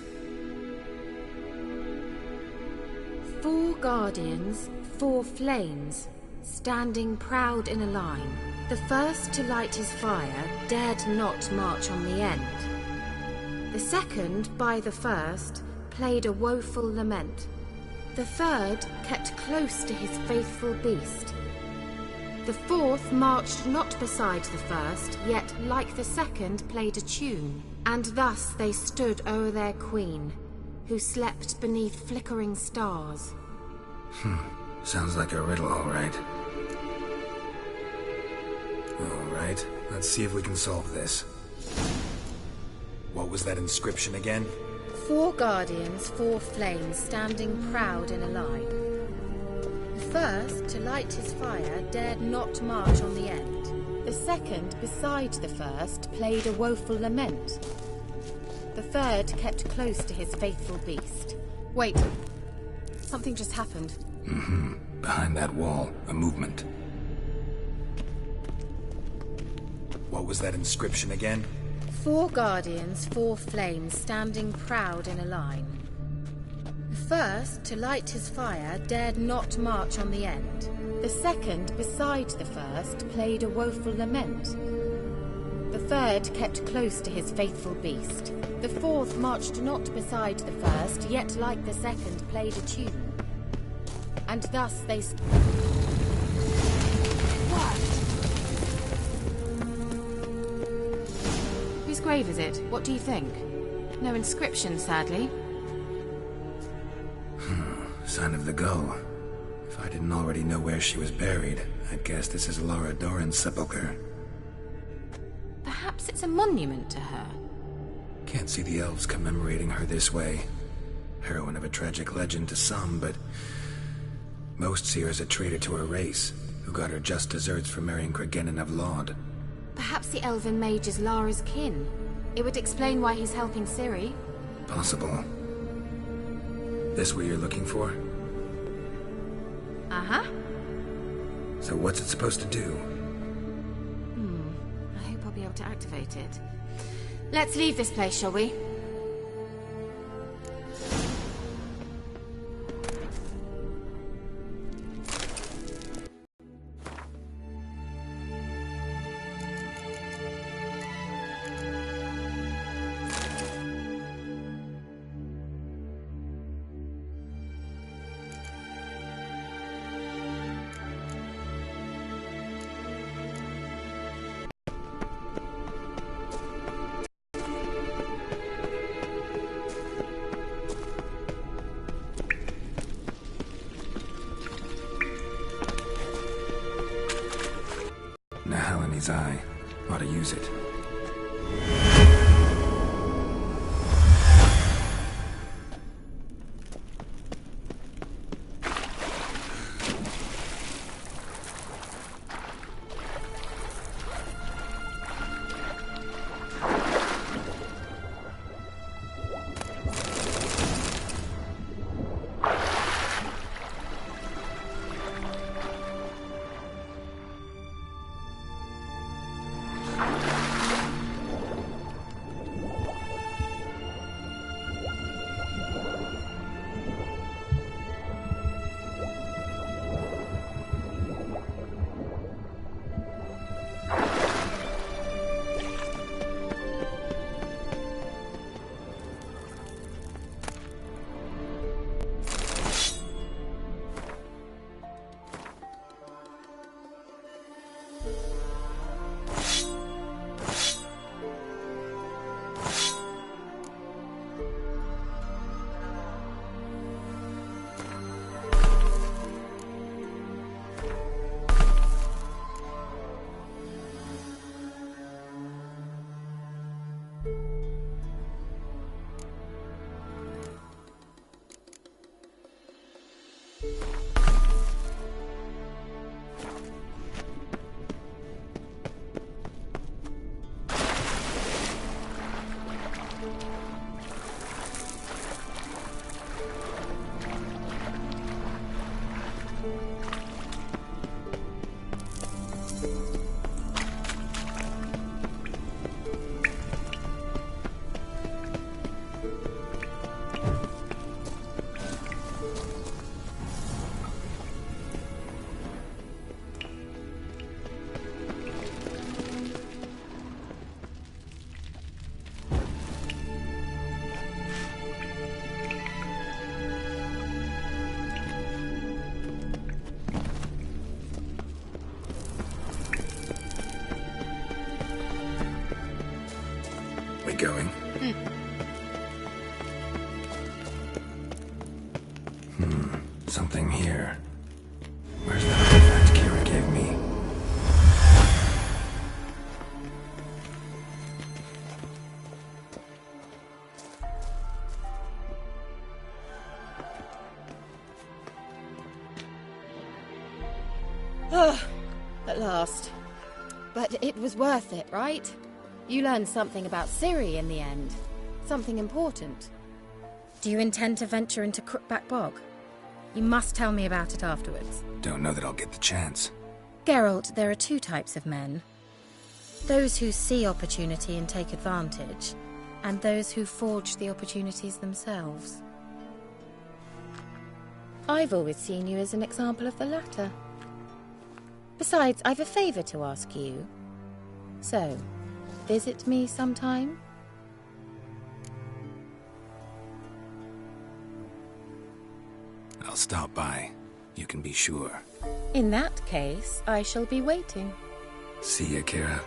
S16: 4 guardians, 4 flames, standing proud in a line. The first to light his fire dared not march on the end. The second, by the first, played a woeful lament. The third kept close to his faithful beast. The fourth marched not beside the first, yet like the second played a tune. And thus they stood o'er their queen, who slept beneath flickering stars.
S4: Sounds like a riddle, all right. All right, let's see if we can solve this. What was that inscription again?
S16: 4 guardians, 4 flames, standing proud in a line. The first, to light his fire, dared not march on the end. The second, beside the first, played a woeful lament. The third kept close to his faithful beast. Wait. Something just happened.
S4: Behind that wall, a movement. What was that inscription again?
S16: 4 guardians, 4 flames, standing proud in a line. The first, to light his fire, dared not march on the end. The second, beside the first, played a woeful lament. The third kept close to his faithful beast. The fourth marched not beside the first, yet like the second played a tune. And thus they... What? Whose grave is it? What do you think? No inscription, sadly.
S4: Sign of the gull. If I didn't already know where she was buried, I'd guess this is Laura Doran's sepulchre.
S16: Perhaps it's a monument to her.
S4: Can't see the elves commemorating her this way. Heroine of a tragic legend to some, but most see her as a traitor to her race, who got her just deserts for marrying Cregennan of Laud.
S16: Perhaps the elven mage is Lara's kin. It would explain why he's helping Ciri.
S4: Possible. This what you're looking for?
S16: Uh-huh.
S4: So what's it supposed to do?
S16: I hope I'll be able to activate it. Let's leave this place, shall we?
S4: Nahalani's eye. Ought to use it. here. Where's the artifact Kira gave me?
S16: At last. But it was worth it, right? You learned something about Ciri in the end. Something important. Do you intend to venture into Crookback Bog? You must tell me about it afterwards.
S4: Don't know that I'll get the chance.
S16: Geralt, there are two types of men. Those who see opportunity and take advantage, and those who forge the opportunities themselves. I've always seen you as an example of the latter. Besides, I've a favour to ask you. So, visit me sometime?
S4: I'll stop by. You can be sure.
S16: In that case, I shall be waiting.
S4: See ya, Kira.